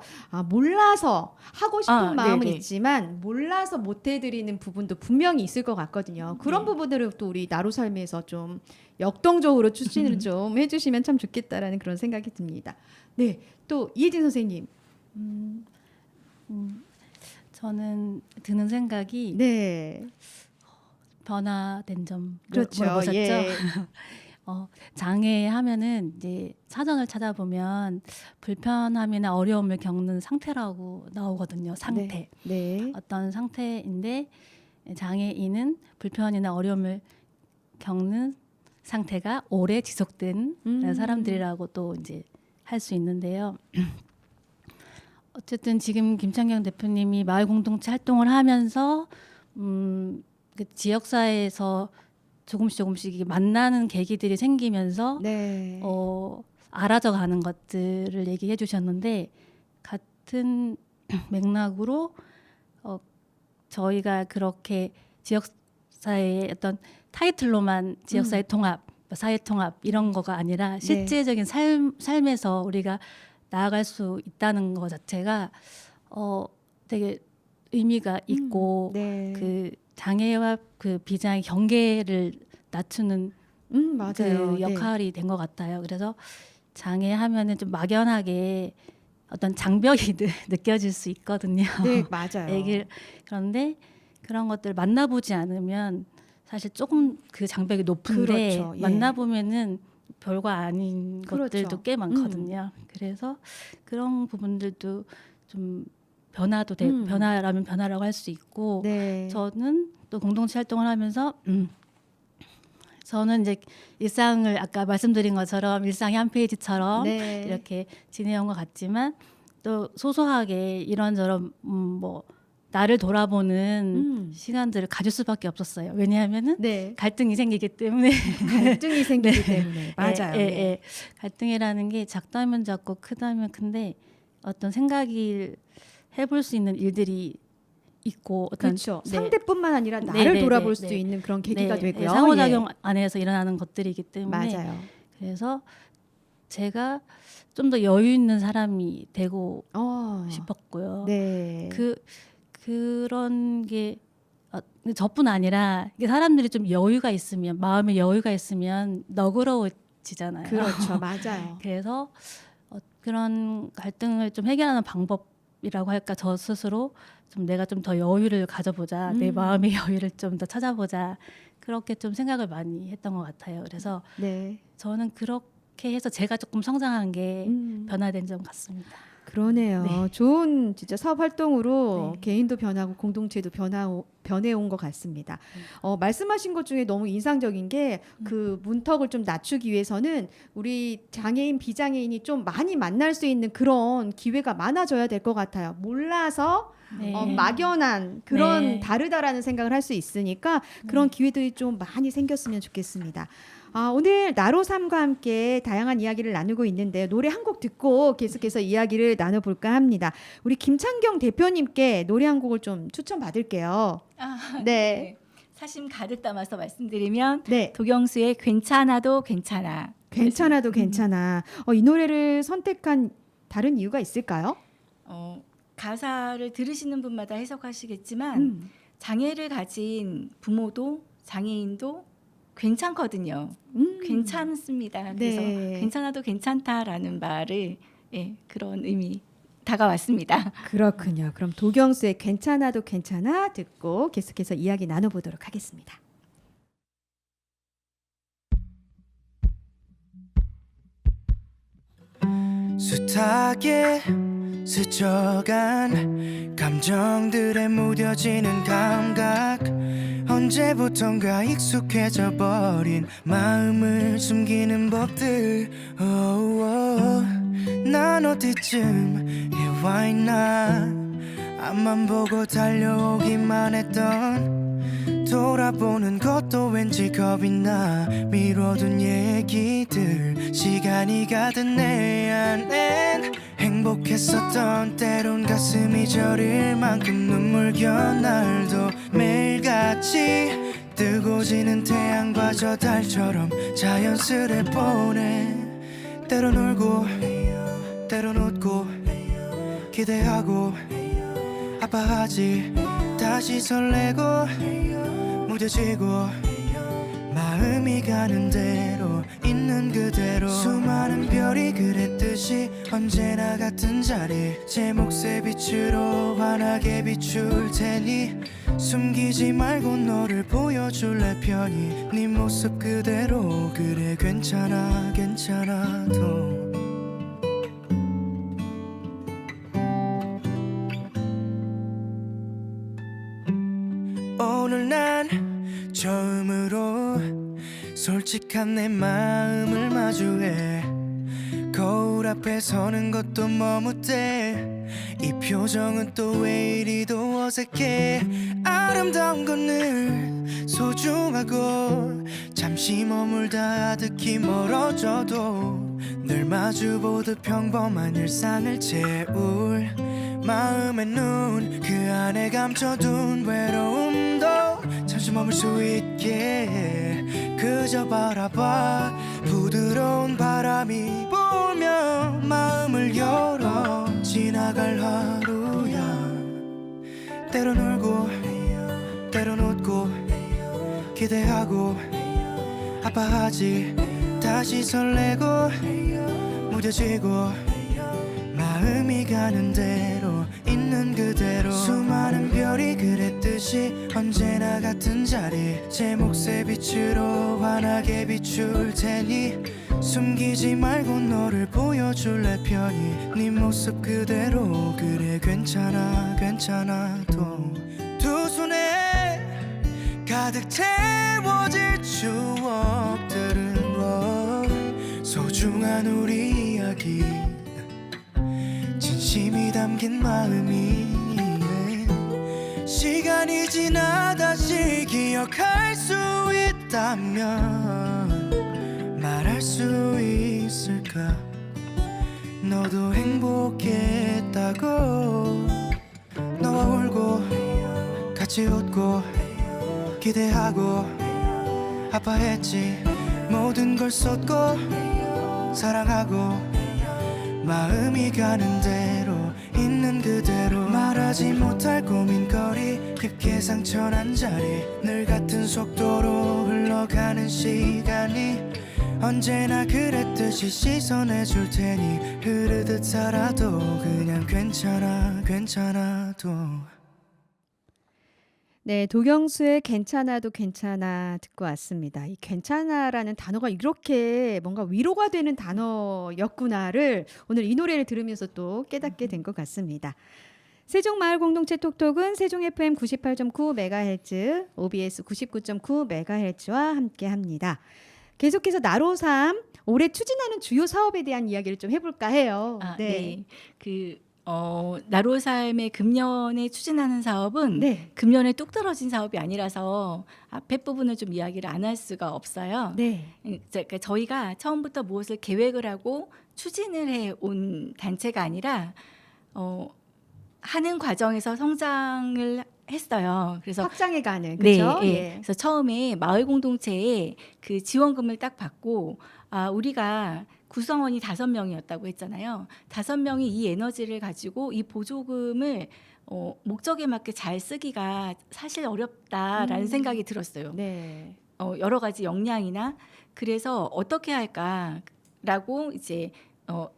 몰라서 하고 싶은 마음은 네네. 있지만 몰라서 못 해드리는 부분도 분명히 있을 것 같거든요. 그런 네. 부분들을 또 우리 나루삶에서 좀 역동적으로 추진을 좀 해주시면 참 좋겠다라는 그런 생각이 듭니다. 네, 또 이혜진 선생님. 저는 드는 생각이 네, 변화된 점 그렇죠. 물어보셨죠? 예. 장애 하면은 이제 사전을 찾아보면 불편함이나 어려움을 겪는 상태라고 나오거든요. 상태. 네. 어떤 상태인데 장애인은 불편이나 어려움을 겪는 상태가 오래 지속된 사람들이라고 또 이제 할 수 있는데요. 어쨌든 지금 김창경 대표님이 마을 공동체 활동을 하면서 그 지역사회에서 조금씩 이게 만나는 계기들이 생기면서 네. 알아져 가는 것들을 얘기해 주셨는데, 같은 맥락으로 저희가 그렇게 지역사회의 어떤 타이틀로만 지역사회 통합, 사회 통합 이런 거가 아니라 실제적인 삶에서 우리가 나아갈 수 있다는 것 자체가 되게 의미가 있고 네. 그 장애와 그 비장애 경계를 낮추는 맞아요. 그 역할이 된 것 같아요. 그래서 장애하면은 좀 막연하게 어떤 장벽이 느껴질 수 있거든요. 네, 맞아요. 그런데 그런 것들 만나보지 않으면 사실 조금 그 장벽이 높은데 그렇죠. 예. 만나보면은 별거 아닌 그렇죠. 것들도 꽤 많거든요. 그래서 그런 부분들도 좀 변화도 되고 변화라면 변화라고 할 수 있고, 네. 저는 또 공동체 활동을 하면서 저는 이제 일상을 아까 말씀드린 것처럼 일상의 한 페이지처럼 네. 이렇게 지내온 것 같지만 또 소소하게 이런저런 뭐 나를 돌아보는 시간들을 가질 수밖에 없었어요. 왜냐하면은 네. 갈등이 생기기 때문에. 갈등이 생기기 때문에 맞아요. 예. 갈등이라는 게 작다면 작고 크다면 큰데 어떤 생각을 해볼 수 있는 일들이 있고 어떤 그렇죠. 상대뿐만 아니라 나를 돌아볼 수도 있는 그런 계기가 되고요. 상호작용 안에서 일어나는 것들이기 때문에 맞아요. 그래서 제가 좀 더 여유 있는 사람이 되고 싶었고요. 네. 그런 게 저뿐 아니라 사람들이 좀 여유가 있으면, 마음에 여유가 있으면 너그러워지잖아요. 그렇죠. 맞아요. 그래서 그런 갈등을 좀 해결하는 방법이라고 할까, 저 스스로 좀 내가 좀 더 여유를 가져보자, 내 마음의 여유를 좀 더 찾아보자, 그렇게 좀 생각을 많이 했던 것 같아요. 그래서 네. 저는 그렇게 해서 제가 조금 성장한 게 변화된 점 같습니다. 그러네요. 네. 좋은 진짜 사업 활동으로 네. 개인도 변하고 공동체도 변해온 것 같습니다. 말씀하신 것 중에 너무 인상적인 게 그 문턱을 좀 낮추기 위해서는 우리 장애인, 비장애인이 좀 많이 만날 수 있는 그런 기회가 많아져야 될 것 같아요. 몰라서 네. 막연한 그런 네. 다르다라는 생각을 할 수 있으니까 그런 기회들이 좀 많이 생겼으면 좋겠습니다. 오늘 나로삼과 함께 다양한 이야기를 나누고 있는데 노래 한 곡 듣고 계속해서 이야기를 나눠볼까 합니다. 우리 김창경 대표님께 노래 한 곡을 좀 추천받을게요. 네. 사심 가득 담아서 말씀드리면 네. 도경수의 괜찮아도 괜찮아. 괜찮아도 괜찮아. 이 노래를 선택한 다른 이유가 있을까요? 가사를 들으시는 분마다 해석하시겠지만 음. 장애를 가진 부모도 장애인도 괜찮거든요. 괜찮습니다. 그래서 네. 괜찮아도 괜찮다라는 말을 그런 의미 다가왔습니다. 그렇군요. 그럼 도경수의 괜찮아도 괜찮아 듣고 계속해서 이야기 나눠보도록 하겠습니다. 숱하게 스쳐간 감정들에 무뎌지는 감각 언제부턴가 익숙해져 버린 마음을 숨기는 법들 난 어디쯤 해와 있나 앞만 보고 달려오기만 했던 돌아보는 것도 왠지 겁이 나 미뤄둔 얘기들 시간이 가든 내 안엔 행복했었던 때론 가슴이 저릴 만큼 눈물겨 날도 매일같이 뜨고 지는 태양과 저 달처럼 자연스레 보내 때론 울고 때론 웃고 기대하고 아파하지 다시 설레고 무뎌지고 마음이 가는 대로 있는 그대로 수많은 별이 그랬듯이 언제나 같은 자리 제 몫의 빛으로 환하게 비출 테니 숨기지 말고 너를 보여줄래 편히 네 모습 그대로 그래 괜찮아 괜찮아도 오늘 난 처음으로 솔직한 내 마음을 마주해 거울 앞에 서는 것도 머뭇대 이 표정은 또 왜 이리도 어색해 아름다운 건 늘 소중하고 잠시 머물다 아득히 멀어져도 늘 마주보듯 평범한 일상을 채울 마음의 눈 그 안에 감춰둔 외로움도 잠시 머물 수 있게 그저 바라봐 부드러운 바람이 불며 마음을 열어 지나갈 하루야 때론 울고 때론 웃고 기대하고 아파하지 다시 설레고 무뎌지고 마음이 가는 대로 있는 그대로 수많은 별이 그랬듯이 언제나 같은 자리 제 몫의 빛으로 환하게 비출 테니 숨기지 말고 너를 보여줄래 편히 네 모습 그대로 그래 괜찮아 괜찮아도 두 손에 가득 채워질 추억들은 소중한 우리 이야기 진심이 담긴 마음이 시간이 지나 다시 기억할 수 있다면 말할 수 있을까 너도 행복했다고 너와 울고 같이 웃고 기대하고 아파했지 모든 걸 쏟고 사랑하고 마음이 가는 대로 있는 그대로 말하지 못할 고민거리 깊게 상처난 자리 늘 같은 속도로 흘러가는 시간이 언제나 그랬듯이 씻어내 줄 테니 흐르듯 살아도 그냥 괜찮아 괜찮아도 네, 도경수의 괜찮아도 괜찮아 듣고 왔습니다. 이 괜찮아라는 단어가 이렇게 뭔가 위로가 되는 단어였구나를 오늘 이 노래를 들으면서 또 깨닫게 된 것 같습니다. 세종마을 공동체 톡톡은 세종 FM 98.9MHz, OBS 99.9MHz와 함께합니다. 계속해서 나로삼 올해 추진하는 주요 사업에 대한 이야기를 좀 해볼까 해요. 네. 나로 삶의 금년에 추진하는 사업은 네. 금년에 뚝 떨어진 사업이 아니라서 앞에 부분을 좀 이야기를 안 할 수가 없어요. 네. 그러니까 저희가 처음부터 무엇을 계획을 하고 추진을 해 온 단체가 아니라 하는 과정에서 성장을 했어요. 그래서 확장해가는 네, 그렇죠? 예. 예. 그래서 처음에 마을 공동체에 그 지원금을 딱 받고 우리가 구성원이 5명이었다고 했잖아요. 5명이 이 에너지를 가지고 이 보조금을 목적에 맞게 잘 쓰기가 사실 어렵다라는 생각이 들었어요. 네. 여러 가지 역량이나 그래서 어떻게 할까라고 이제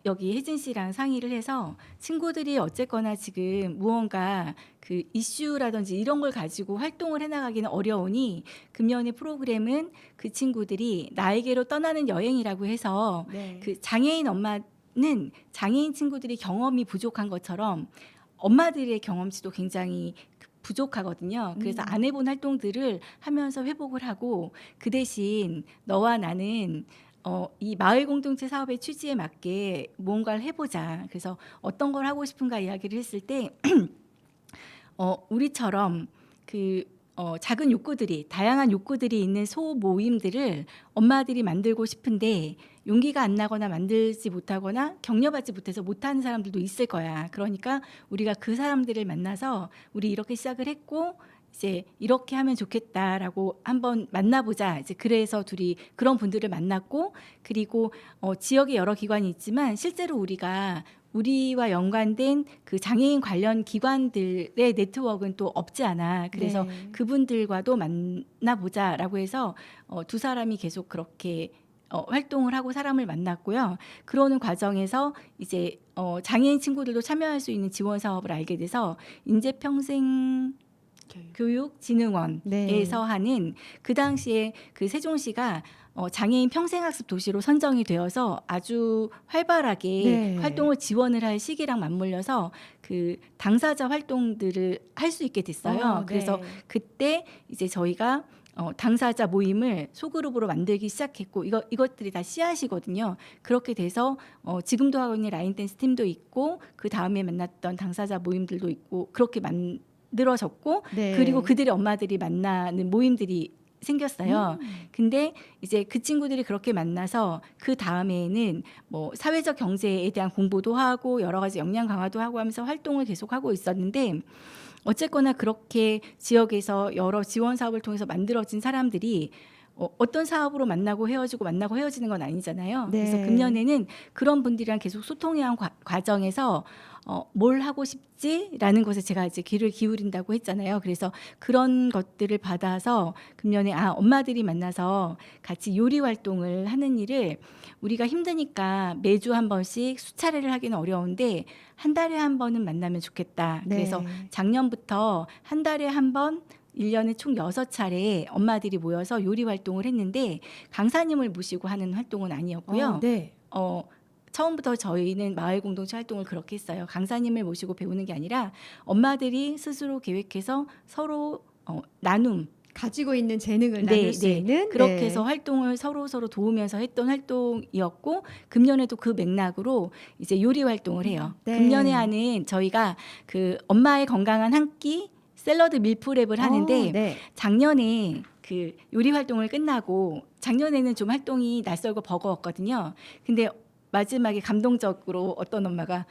여기 혜진 씨랑 상의를 해서 친구들이 어쨌거나 지금 무언가 그 이슈라든지 이런 걸 가지고 활동을 해나가기는 어려우니 금년의 프로그램은 그 친구들이 나에게로 떠나는 여행이라고 해서 네. 그 장애인 엄마는 장애인 친구들이 경험이 부족한 것처럼 엄마들의 경험치도 굉장히 부족하거든요. 그래서 안 해본 활동들을 하면서 회복을 하고 그 대신 너와 나는 이 마을 공동체 사업의 취지에 맞게 무언가를 해보자. 그래서 어떤 걸 하고 싶은가 이야기를 했을 때 우리처럼 그 작은 욕구들이 다양한 욕구들이 있는 소 모임들을 엄마들이 만들고 싶은데 용기가 안 나거나 만들지 못하거나 격려받지 못해서 못하는 사람들도 있을 거야. 그러니까 우리가 그 사람들을 만나서 우리 이렇게 시작을 했고 이제 이렇게 하면 좋겠다라고 한번 만나보자. 이제 그래서 둘이 그런 분들을 만났고 그리고 지역에 여러 기관이 있지만 실제로 우리와 연관된 그 장애인 관련 기관들의 네트워크는 또 없지 않아. 그래서 네. 그분들과도 만나보자라고 해서 두 사람이 계속 그렇게 활동을 하고 사람을 만났고요. 그러는 과정에서 이제 장애인 친구들도 참여할 수 있는 지원 사업을 알게 돼서 인재평생 교육진흥원에서 네. 하는 그 당시에 그 세종시가 장애인 평생학습 도시로 선정이 되어서 아주 활발하게 네. 활동을 지원을 할 시기랑 맞물려서 그 당사자 활동들을 할 수 있게 됐어요. 네. 그래서 그때 이제 저희가 당사자 모임을 소그룹으로 만들기 시작했고 이것들이 다 씨앗이거든요. 그렇게 돼서 지금도 하고 있는 라인 댄스 팀도 있고 그 다음에 만났던 당사자 모임들도 있고 그렇게 만들어졌고 네. 그리고 그들의 엄마들이 만나는 모임들이 생겼어요. 근데 이제 그 친구들이 그렇게 만나서 그 다음에는 뭐 사회적 경제에 대한 공부도 하고 여러 가지 역량 강화도 하고 하면서 활동을 계속하고 있었는데 어쨌거나 그렇게 지역에서 여러 지원 사업을 통해서 만들어진 사람들이 어떤 사업으로 만나고 헤어지는 건 아니잖아요. 네. 그래서 금년에는 그런 분들이랑 계속 소통해한 과정에서 뭘 하고 싶지라는 것에 제가 이제 귀를 기울인다고 했잖아요. 그래서 그런 것들을 받아서 금년에 엄마들이 만나서 같이 요리 활동을 하는 일을 우리가 힘드니까 매주 한 번씩 수차례를 하기는 어려운데 한 달에 한 번은 만나면 좋겠다. 네. 그래서 작년부터 한 달에 한 번 1년에 총 6차례 엄마들이 모여서 요리 활동을 했는데 강사님을 모시고 하는 활동은 아니었고요. 네. 처음부터 저희는 마을 공동체 활동을 그렇게 했어요. 강사님을 모시고 배우는 게 아니라 엄마들이 스스로 계획해서 서로 나눔 가지고 있는 재능을 나눌 수 있는 그렇게 네. 해서 활동을 서로 도우면서 했던 활동이었고 금년에도 그 맥락으로 이제 요리 활동을 해요. 네. 금년에 하는 저희가 그 엄마의 건강한 한 끼 샐러드 밀프렙을 하는데 네. 작년에 그 요리 활동을 끝나고 작년에는 좀 활동이 낯설고 버거웠거든요. 근데 마지막에 감동적으로 어떤 엄마가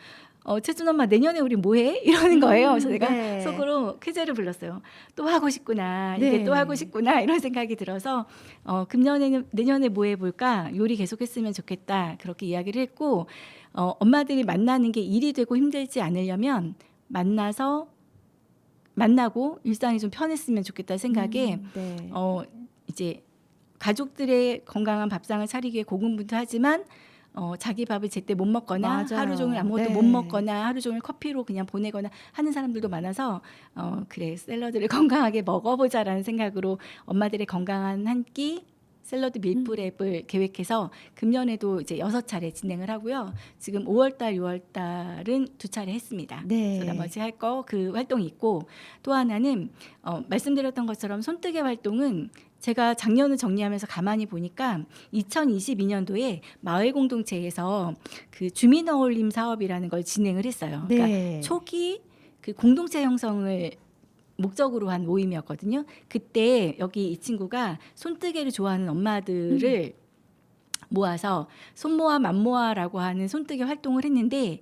채준 엄마 내년에 우리 뭐해? 이러는 거예요. 그래서 내가 네. 속으로 쾌재를 불렀어요. 또 하고 싶구나. 네. 이게 또 하고 싶구나. 이런 생각이 들어서 내년에 뭐 해볼까? 요리 계속했으면 좋겠다. 그렇게 이야기를 했고 엄마들이 만나는 게 일이 되고 힘들지 않으려면 만나고 일상이 좀 편했으면 좋겠다 생각에 네. 이제 가족들의 건강한 밥상을 차리기 위해 고군분투하지만 자기 밥을 제때 못 먹거나 맞아요. 하루 종일 아무것도 네. 못 먹거나 하루 종일 커피로 그냥 보내거나 하는 사람들도 많아서 그래 샐러드를 건강하게 먹어보자라는 생각으로 엄마들의 건강한 한 끼 샐러드 밀프렙을 계획해서 금년에도 이제 6차례 진행을 하고요. 지금 5월달, 6월달은 2차례 했습니다. 네. 그래서 나머지 할 거 그 활동이 있고 또 하나는 말씀드렸던 것처럼 손뜨개 활동은 제가 작년을 정리하면서 가만히 보니까 2022년도에 마을 공동체에서 그 주민 어울림 사업이라는 걸 진행을 했어요. 네. 그러니까 초기 그 공동체 형성을 목적으로 한 모임이었거든요. 그때 여기 이 친구가 손뜨개를 좋아하는 엄마들을 모아서 손모아 맘모아라고 하는 손뜨개 활동을 했는데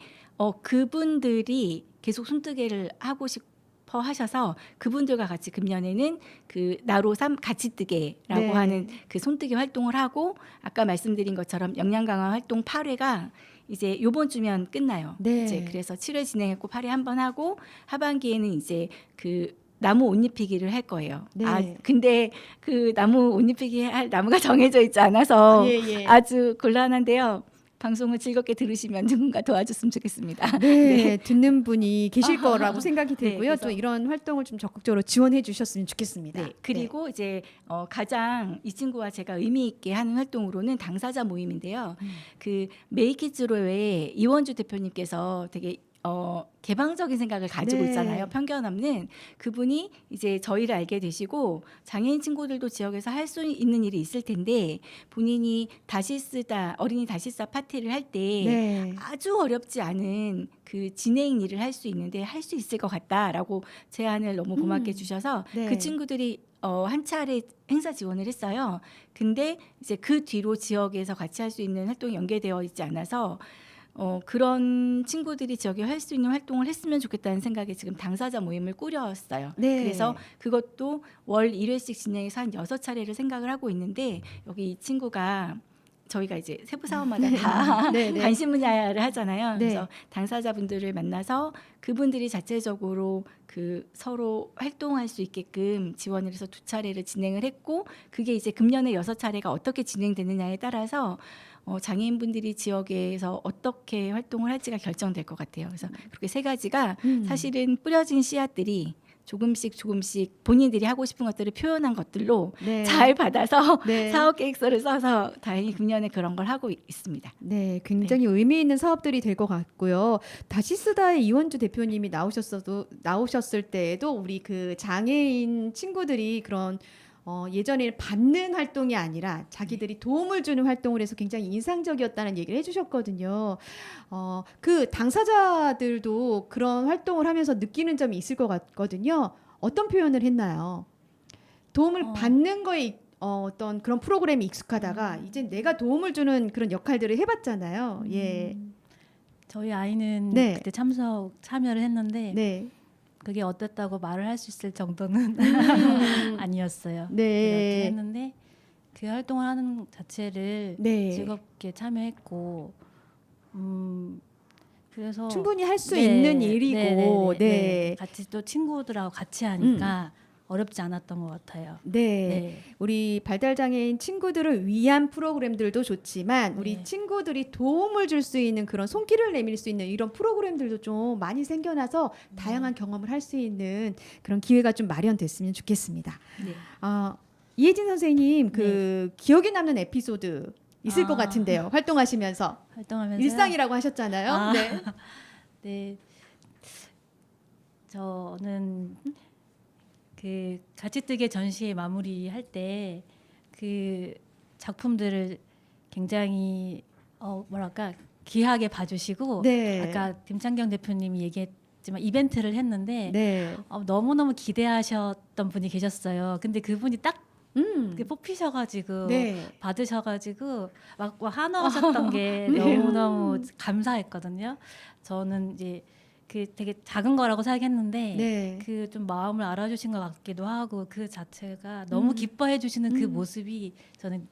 그분들이 계속 손뜨개를 하고 싶어 하셔서 그분들과 같이 금년에는 그 나로삼 가치뜨개라고 네. 하는 그 손뜨개 활동을 하고 아까 말씀드린 것처럼 역량 강화 활동 8회가 이제 요번 주면 끝나요. 네. 이제 그래서 7회 진행했고 8회 한 번 하고 하반기에는 이제 그 나무 옷 입히기를 할 거예요. 네. 근데 그 나무 옷 입히기 할 나무가 정해져 있지 않아서 예. 아주 곤란한데요. 방송을 즐겁게 들으시면 누군가 도와줬으면 좋겠습니다. 네, 듣는 분이 계실 거라고 생각이 네, 들고요. 그래서- 또 이런 활동을 좀 적극적으로 지원해 주셨으면 좋겠습니다. 네, 그리고 이제 가장 이 친구와 제가 의미 있게 하는 활동으로는 당사자 모임인데요. 그 메이키즈로의 이원주 대표님께서 되게 개방적인 생각을 가지고 네. 있잖아요. 편견 없는 그분이 이제 저희를 알게 되시고 장애인 친구들도 지역에서 할 수 있는 일이 있을 텐데 본인이 다시 쓰다 어린이 다시 쓰다 파티를 할 때 네. 아주 어렵지 않은 그 진행 일을 할 수 있는데 할 수 있을 것 같다라고 제안을 너무 고맙게 주셔서 네. 그 친구들이 한 차례 행사 지원을 했어요. 근데 이제 그 뒤로 지역에서 같이 할 수 있는 활동이 연계되어 있지 않아서 그런 친구들이 지역에 할 수 있는 활동을 했으면 좋겠다는 생각에 지금 당사자 모임을 꾸렸어요. 네. 그래서 그것도 월 1회씩 진행해서 한 6차례를 생각을 하고 있는데 여기 이 친구가 저희가 이제 세부 사업마다 다 네, 네. 관심 분야를 하잖아요. 네. 그래서 당사자분들을 만나서 그분들이 자체적으로 그 서로 활동할 수 있게끔 지원을 해서 2차례를 진행을 했고 그게 이제 금년에 6차례가 어떻게 진행되느냐에 따라서 장애인분들이 지역에서 어떻게 활동을 할지가 결정될 것 같아요. 그래서 그렇게 3가지가 사실은 뿌려진 씨앗들이 조금씩 본인들이 하고 싶은 것들을 표현한 것들로 네. 잘 받아서 네. 사업 계획서를 써서 다행히 금년에 그런 걸 하고 있습니다. 네, 굉장히 의미 있는 사업들이 될 것 같고요. 다시 쓰다의 이원주 대표님이 나오셨을 때에도 우리 그 장애인 친구들이 그런 예전에 받는 활동이 아니라 자기들이 도움을 주는 활동을 해서 굉장히 인상적이었다는 얘기를 해주셨거든요. 그 당사자들도 그런 활동을 하면서 느끼는 점이 있을 것 같거든요. 어떤 표현을 했나요? 도움을 받는 거에 어떤 그런 프로그램이 익숙하다가 이제 내가 도움을 주는 그런 역할들을 해봤잖아요. 예, 저희 아이는 네. 그때 참여를 했는데 네, 그게 어땠다고 말을 할 수 있을 정도는 아니었어요. 그렇게 네, 했는데 그 활동을 하는 자체를 네. 즐겁게 참여했고 그래서 충분히 할 수 네, 있는 일이고, 네, 같이 또 친구들하고 같이 하니까 어렵지 않았던 것 같아요. 네. 우리 발달장애인 친구들을 위한 프로그램들도 좋지만 우리 네. 친구들이 도움을 줄 수 있는 그런 손길을 내밀 수 있는 이런 프로그램들도 좀 많이 생겨나서 다양한 경험을 할 수 있는 그런 기회가 좀 마련됐으면 좋겠습니다. 네. 이혜진 선생님 그 기억에 남는 에피소드 있을 것 같은데요. 활동하시면서 활동하면서 일상이라고 하셨잖아요. 아. 네. 네. 저는 그 가치뜨개 전시 마무리할 때 그 작품들을 굉장히 뭐랄까 귀하게 봐주시고 네. 아까 김창경 대표님이 얘기했지만 이벤트를 했는데 네. 너무너무 기대하셨던 분이 계셨어요. 근데 그분이 딱 음. 뽑히셔가지고 네. 받으셔가지고 막 환호하셨던 게 네. 너무너무 감사했거든요. 저는 이제 그 되게 작은 거라고 생각했는데 네. 그 좀 마음을 알아주신 것 같기도 하고 그 자체가 너무 기뻐해 주시는 그 모습이 저는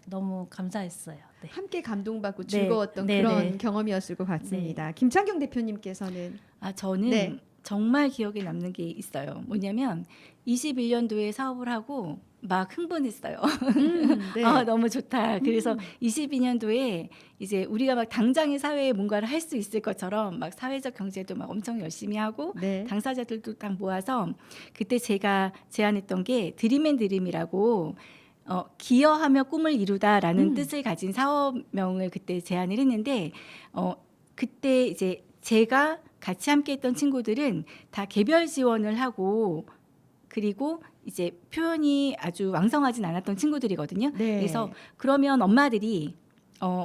너무 감사했어요. 네. 함께 감동받고 네. 즐거웠던 네, 그런 네. 경험이었을 것 같습니다. 김창경 대표님께서는 저는 네. 정말 기억에 남는 게 있어요. 뭐냐면 21년도에 사업을 하고 막 흥분했어요. 네. 아, 너무 좋다. 그래서 22년도에 이제 우리가 막 당장의 사회에 뭔가를 할 수 있을 것처럼 막 사회적 경제도 막 엄청 열심히 하고 네. 당사자들도 딱 모아서 그때 제가 제안했던 게 드림앤 드림이라고 기여하며 꿈을 이루다라는 뜻을 가진 사업명을 그때 제안을 했는데 그때 이제 제가 같이 함께했던 친구들은 다 개별 지원을 하고 그리고 이제 표현이 아주 왕성하진 않았던 친구들이거든요. 네. 그래서 그러면 엄마들이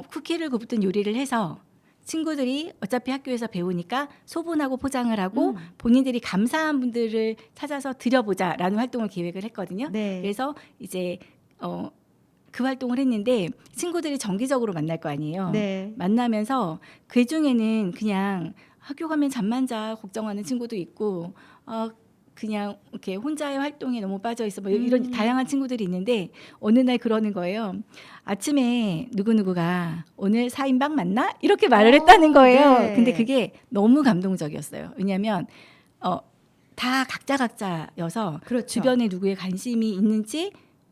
쿠키를 굽든 요리를 해서 친구들이 어차피 학교에서 배우니까 소분하고 포장을 하고 본인들이 감사한 분들을 찾아서 드려보자라는 활동을 기획을 했거든요. 네. 그래서 이제 그 활동을 했는데 친구들이 정기적으로 만날 거 아니에요. 네. 만나면서 그 중에는 그냥 학교 가면 잠만 자 걱정하는 친구도 있고 그냥 이렇게 혼자의 활동에 너무 빠져 있어 뭐 이런 다양한 친구들이 있는데 어느 날 그러는 거예요. 아침에 누구누구가 오늘 4인방 맞나? 이렇게 말을 했다는 거예요. 네. 근데 그게 너무 감동적이었어요. 왜냐하면 다 각자여서 그렇죠. 주변에 누구의 관심이 있는지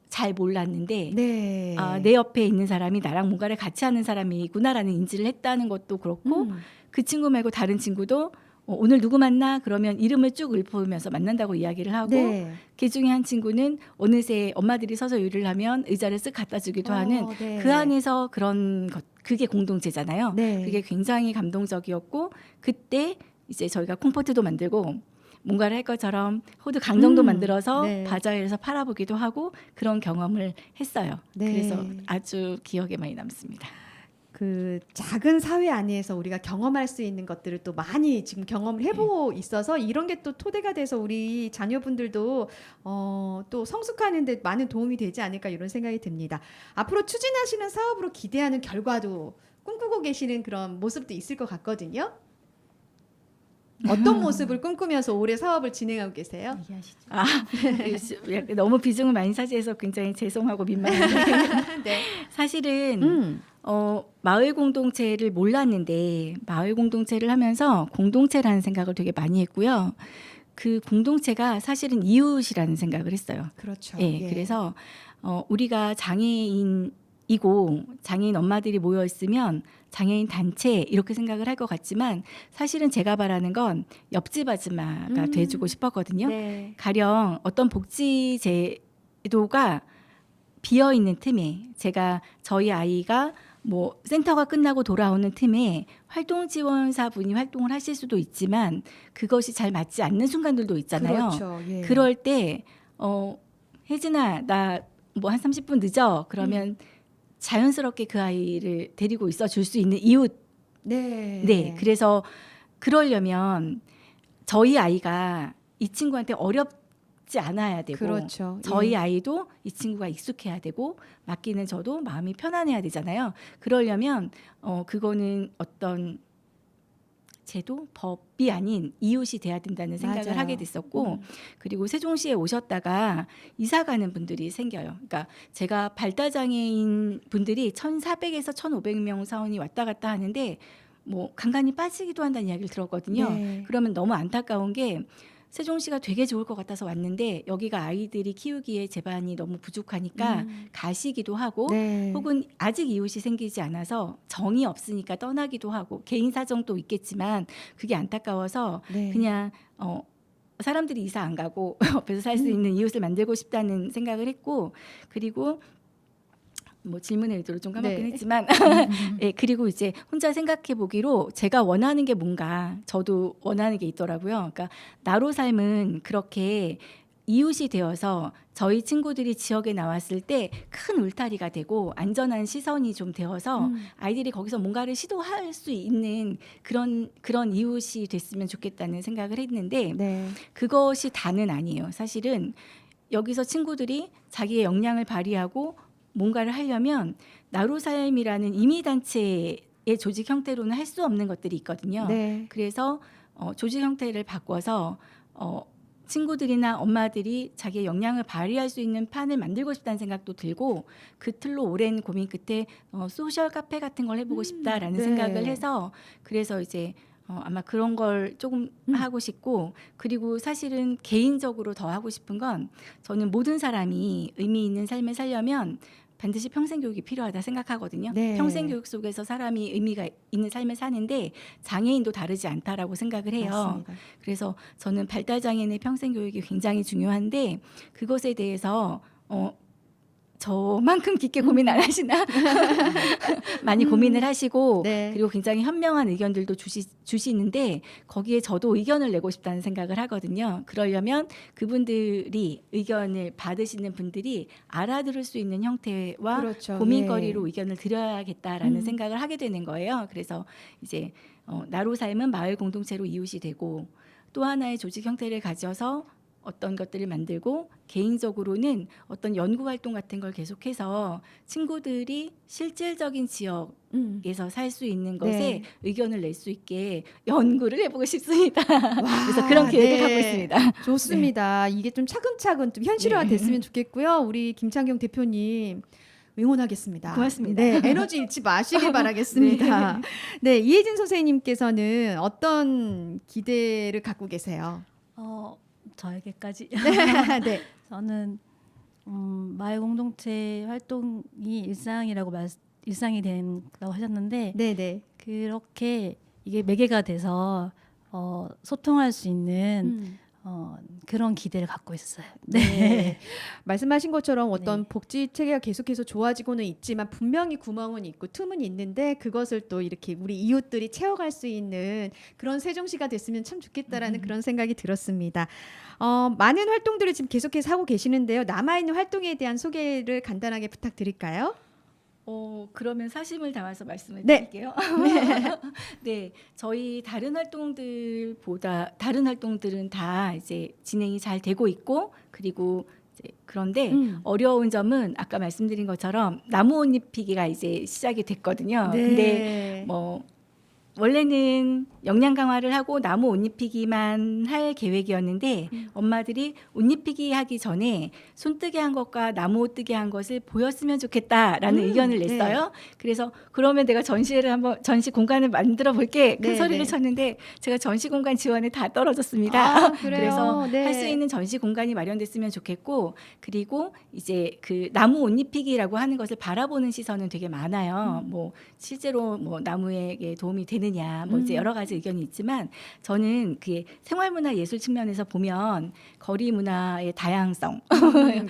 잘 몰랐는데 네. 내 옆에 있는 사람이 나랑 뭔가를 같이 하는 사람이구나라는 인지를 했다는 것도 그렇고 그 친구 말고 다른 친구도 오늘 누구 만나? 그러면 이름을 쭉 읊으면서 만난다고 이야기를 하고 네. 그 중에 한 친구는 어느새 엄마들이 서서 요리를 하면 의자를 쓱 갖다 주기도 하는 네. 그 안에서 그런 것 그게 공동체잖아요. 네. 그게 굉장히 감동적이었고 그때 이제 저희가 콩포트도 만들고 뭔가를 할 것처럼 호두 강정도 만들어서 네. 바자회에서 팔아보기도 하고 그런 경험을 했어요. 네. 그래서 아주 기억에 많이 남습니다. 그 작은 사회 안에서 우리가 경험할 수 있는 것들을 또 많이 지금 경험을 해보고 있어서 이런 게 또 토대가 돼서 우리 자녀분들도 또 성숙하는데 많은 도움이 되지 않을까 이런 생각이 듭니다. 앞으로 추진하시는 사업으로 기대하는 결과도 꿈꾸고 계시는 그런 모습도 있을 것 같거든요. 어떤 모습을 꿈꾸면서 올해 사업을 진행하고 계세요? 얘기하시죠. 너무 비중을 많이 차지해서 굉장히 죄송하고 민망한데 네. 사실은 마을 공동체를 몰랐는데 마을 공동체를 하면서 공동체라는 생각을 되게 많이 했고요. 그 공동체가 사실은 이웃이라는 생각을 했어요. 그렇죠. 예, 그래서 우리가 장애인이고 장애인 엄마들이 모여 있으면 장애인 단체 이렇게 생각을 할 것 같지만 사실은 제가 바라는 건 옆집 아줌마가 돼주고 싶었거든요. 네. 가령 어떤 복지 제도가 비어 있는 틈에 제가 저희 아이가 뭐 센터가 끝나고 돌아오는 틈에 활동 지원사 분이 활동을 하실 수도 있지만 그것이 잘 맞지 않는 순간들도 있잖아요. 그렇죠. 예. 그럴 때 혜진아 나 뭐 한 30분 늦어 그러면 자연스럽게 그 아이를 데리고 있어 줄 수 있는 이웃. 네. 그래서 그러려면 저희 아이가 이 친구한테 어렵지 않아야 되고 그렇죠. 저희 예. 아이도 이 친구가 익숙해야 되고 맡기는 저도 마음이 편안해야 되잖아요. 그러려면 그거는 어떤 제도, 법이 아닌 이웃이 돼야 된다는 생각을 맞아요. 하게 됐었고 그리고 세종시에 오셨다가 이사 가는 분들이 생겨요. 그러니까 제가 발달장애인 분들이 1,400에서 1,500명 사원이 왔다 갔다 하는데 뭐 간간히 빠지기도 한다는 이야기를 들었거든요. 네. 그러면 너무 안타까운 게 세종시가 되게 좋을 것 같아서 왔는데 여기가 아이들이 키우기에 제반이 너무 부족하니까 가시기도 하고 네. 혹은 아직 이웃이 생기지 않아서 정이 없으니까 떠나기도 하고 개인 사정도 있겠지만 그게 안타까워서 네. 그냥 사람들이 이사 안 가고 옆에서 살 수 있는 이웃을 만들고 싶다는 생각을 했고 그리고 뭐 질문의 의도를 좀 까먹긴 네. 했지만 예, 그리고 이제 혼자 생각해 보기로 제가 원하는 게 뭔가 저도 원하는 게 있더라고요. 그러니까 나로 삶은 그렇게 이웃이 되어서 저희 친구들이 지역에 나왔을 때 큰 울타리가 되고 안전한 시선이 좀 되어서 아이들이 거기서 뭔가를 시도할 수 있는 그런 이웃이 됐으면 좋겠다는 생각을 했는데 네. 그것이 다는 아니에요. 사실은 여기서 친구들이 자기의 역량을 발휘하고 뭔가를 하려면 나로삶이라는 임의단체의 조직 형태로는 할 수 없는 것들이 있거든요. 네. 그래서 조직 형태를 바꿔서 친구들이나 엄마들이 자기의 역량을 발휘할 수 있는 판을 만들고 싶다는 생각도 들고 그 틀로 오랜 고민 끝에 소셜 카페 같은 걸 해보고 싶다라는 네. 생각을 해서 그래서 이제 아마 그런 걸 조금 하고 싶고, 그리고 사실은 개인적으로 더 하고 싶은 건, 저는 모든 사람이 의미 있는 삶을 살려면 반드시 평생 교육이 필요하다 생각하거든요. 네. 평생 교육 속에서 사람이 의미가 있는 삶을 사는데 장애인도 다르지 않다라고 생각을 해요. 맞습니다. 그래서 저는 발달 장애인의 평생 교육이 굉장히 중요한데, 그것에 대해서 저만큼 깊게 고민 안 하시나? 많이 고민을 하시고, 네. 그리고 굉장히 현명한 의견들도 주시는데, 거기에 저도 의견을 내고 싶다는 생각을 하거든요. 그러려면 그분들이, 의견을 받으시는 분들이 알아들을 수 있는 형태와 그렇죠. 고민거리로 예. 의견을 드려야겠다라는 생각을 하게 되는 거예요. 그래서 이제 나로 삶은 마을 공동체로 이웃이 되고, 또 하나의 조직 형태를 가져서 어떤 것들을 만들고, 개인적으로는 어떤 연구 활동 같은 걸 계속해서 친구들이 실질적인 지역에서 살 수 있는 것에 네. 의견을 낼 수 있게 연구를 해보고 싶습니다. 와, 그래서 그런 계획을 네. 하고 있습니다. 좋습니다. 이게 좀 차근차근 좀 현실화 네. 됐으면 좋겠고요. 우리 김창경 대표님 응원하겠습니다. 고맙습니다. 네, 에너지 잃지 마시길 바라겠습니다. 네, 이혜진 선생님께서는 어떤 기대를 갖고 계세요? 저에게까지 네. 저는 마을 공동체 활동이 일상이 된다고 하셨는데 네, 네. 그렇게 이게 매개가 돼서 소통할 수 있는 그런 기대를 갖고 있어요. 네. 말씀하신 것처럼 어떤 네. 복지 체계가 계속해서 좋아지고는 있지만 분명히 구멍은 있고 틈은 있는데 그것을 또 이렇게 우리 이웃들이 채워갈 수 있는 그런 세종시가 됐으면 참 좋겠다라는 그런 생각이 들었습니다. 많은 활동들을 지금 계속해서 하고 계시는데요. 남아있는 활동에 대한 소개를 간단하게 부탁드릴까요? 그러면 사심을 담아서 말씀을 네. 드릴게요. 네, 저희 다른 활동들은 다 이제 진행이 잘 되고 있고, 그리고 이제 그런데 어려운 점은 아까 말씀드린 것처럼 나무 옷 입히기가 이제 시작이 됐거든요. 네. 근데 원래는 역량 강화를 하고 나무 옷 입히기만 할 계획이었는데, 엄마들이 옷 입히기 하기 전에 손뜨개 한 것과 나무 옷 뜨개 한 것을 보였으면 좋겠다라는 의견을 네. 냈어요. 그래서 그러면 내가 전시 공간을 만들어 볼게 큰 네, 소리를 네. 쳤는데, 제가 전시 공간 지원에 다 떨어졌습니다. 그래요? 그래서 네. 할 수 있는 전시 공간이 마련됐으면 좋겠고, 그리고 이제 그 나무 옷 입히기라고 하는 것을 바라보는 시선은 되게 많아요. 뭐 실제로 뭐 나무에게 도움이 되느냐, 뭐 이제 여러 가지 의견이 있지만, 저는 그게 생활문화 예술 측면에서 보면 거리 문화의 다양성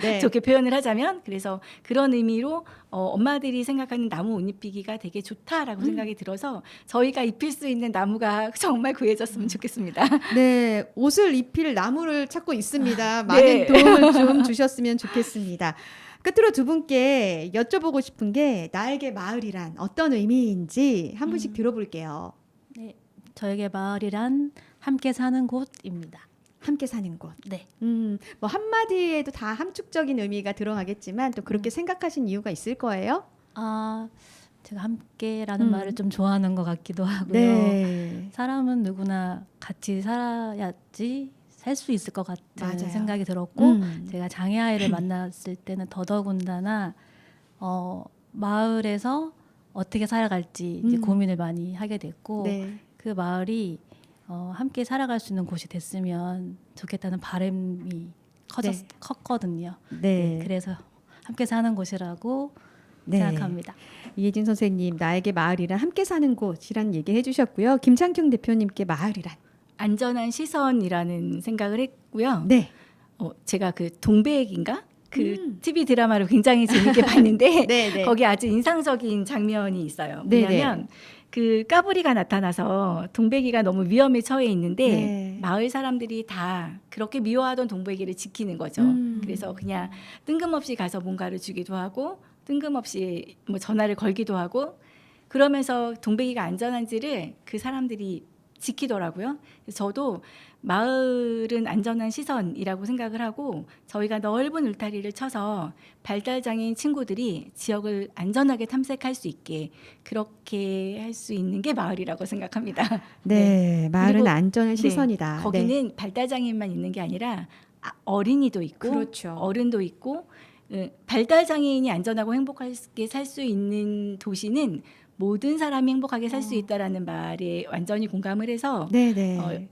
네. 좋게 표현을 하자면, 그래서 그런 의미로 엄마들이 생각하는 나무 옷 입히기가 되게 좋다라고 생각이 들어서 저희가 입힐 수 있는 나무가 정말 구해졌으면 좋겠습니다. 네, 옷을 입힐 나무를 찾고 있습니다. 많은 네. 도움을 좀 주셨으면 좋겠습니다. 끝으로 두 분께 여쭤보고 싶은 게 나에게 마을이란 어떤 의미인지 한 분씩 들어볼게요. 네, 저에게 마을이란 함께 사는 곳입니다. 함께 사는 곳. 네. 뭐 한마디에도 다 함축적인 의미가 들어가겠지만 또 그렇게 생각하신 이유가 있을 거예요? 제가 함께라는 말을 좀 좋아하는 것 같기도 하고요. 네. 사람은 누구나 같이 살아야지 살 수 있을 것 같은 맞아요. 생각이 들었고, 제가 장애 아이를 만났을 때는 더더군다나 마을에서 어떻게 살아갈지 이제 고민을 많이 하게 됐고, 네. 그 마을이 함께 살아갈 수 있는 곳이 됐으면 좋겠다는 바람이 컸거든요. 네. 그래서 함께 사는 곳이라고 네. 생각합니다. 이혜진 선생님, 나에게 마을이란 함께 사는 곳이란 얘기 해주셨고요. 김창경 대표님께 마을이란? 안전한 시선이라는 생각을 했고요. 네. 제가 그 동백인가? 그 TV 드라마를 굉장히 재밌게 봤는데 네, 네. 거기 아주 인상적인 장면이 있어요. 네, 뭐냐면 그 까불이가 나타나서 동백이가 너무 위험에 처해 있는데 네. 마을 사람들이 다 그렇게 미워하던 동백이를 지키는 거죠. 그래서 그냥 뜬금없이 가서 뭔가를 주기도 하고 뜬금없이 뭐 전화를 걸기도 하고, 그러면서 동백이가 안전한지를 그 사람들이 지키더라고요. 그래서 저도 마을은 안전한 시선이라고 생각을 하고, 저희가 넓은 울타리를 쳐서 발달장애인 친구들이 지역을 안전하게 탐색할 수 있게 그렇게 할 수 있는 게 마을이라고 생각합니다. 네, 마을은 그리고 안전한 네, 시선이다. 거기는 발달장애인만 있는 게 아니라 어린이도 있고 그렇죠. 어른도 있고, 발달장애인이 안전하고 행복하게 살 수 있는 도시는 모든 사람이 행복하게 살 수 있다라는 말에 완전히 공감을 해서 네네.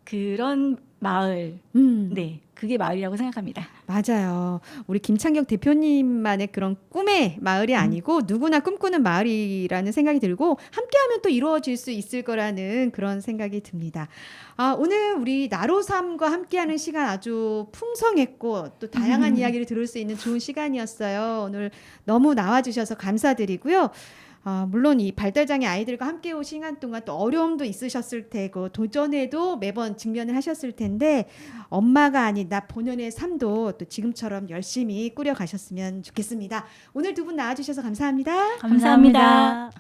그런 마을, 네, 그게 마을이라고 생각합니다. 맞아요. 우리 김창경 대표님만의 그런 꿈의 마을이 아니고 누구나 꿈꾸는 마을이라는 생각이 들고 함께하면 또 이루어질 수 있을 거라는 그런 생각이 듭니다. 오늘 우리 나로삼과 함께하는 시간 아주 풍성했고 또 다양한 이야기를 들을 수 있는 좋은 시간이었어요. 오늘 너무 나와주셔서 감사드리고요. 물론 이 발달장애 아이들과 함께 오신 시간 동안 또 어려움도 있으셨을 테고 도전에도 매번 직면을 하셨을 텐데 엄마가 아닌 나 본연의 삶도 또 지금처럼 열심히 꾸려가셨으면 좋겠습니다. 오늘 두 분 나와주셔서 감사합니다. 감사합니다.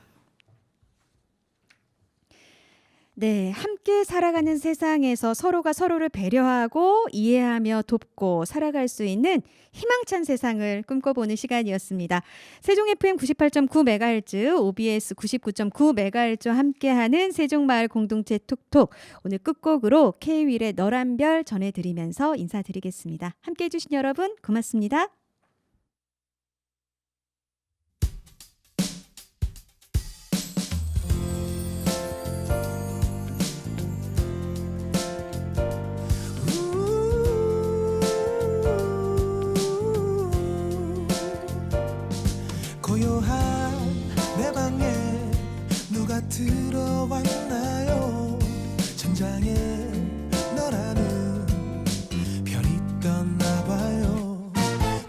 네, 함께 살아가는 세상에서 서로가 서로를 배려하고 이해하며 돕고 살아갈 수 있는 희망찬 세상을 꿈꿔보는 시간이었습니다. 세종 FM 98.9MHz, OBS 99.9MHz와 함께하는 세종마을 공동체 톡톡. 오늘 끝곡으로 K-윌의 너란 별 전해드리면서 인사드리겠습니다. 함께해 주신 여러분 고맙습니다. 고요한 내 방에 누가 들어왔나요? 천장에 너라는 별이 떴나 봐요.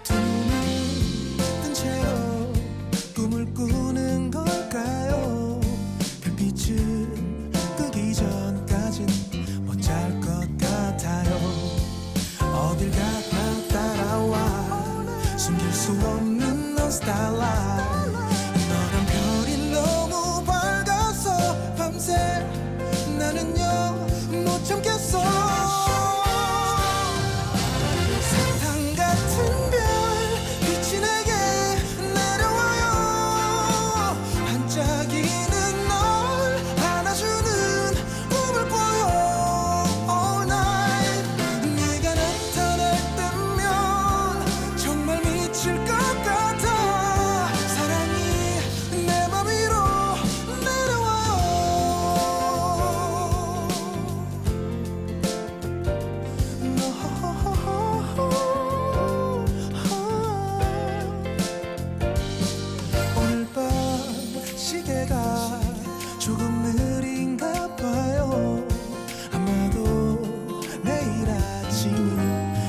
두 눈을 뜬 채로 꿈을 꾸는 걸까요? 별빛은 끄기 전까진 못 잘 것 같아요. 어딜 가나 따라와 숨길 수 없는 넌 스타일라이트. 너란 별이 너무 밝아서 밤새 나는요 못 참겠어. 사탕 같은 별 빛이 내게 내려와요. 반짝이는 널 안아주는 꿈을 꿔요. All night 네가 나타날 때면 정말 미칠 것 같아. 사랑이 내 맘 위로 내려와요. 오늘 밤 시계가 조금 느린가 봐요. 아마도 내일 아침은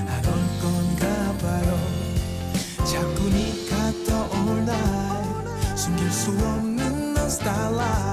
안 올 건가 봐요. 자꾸 네가 떠올라 숨길 수 없는 넌 스타일라이트.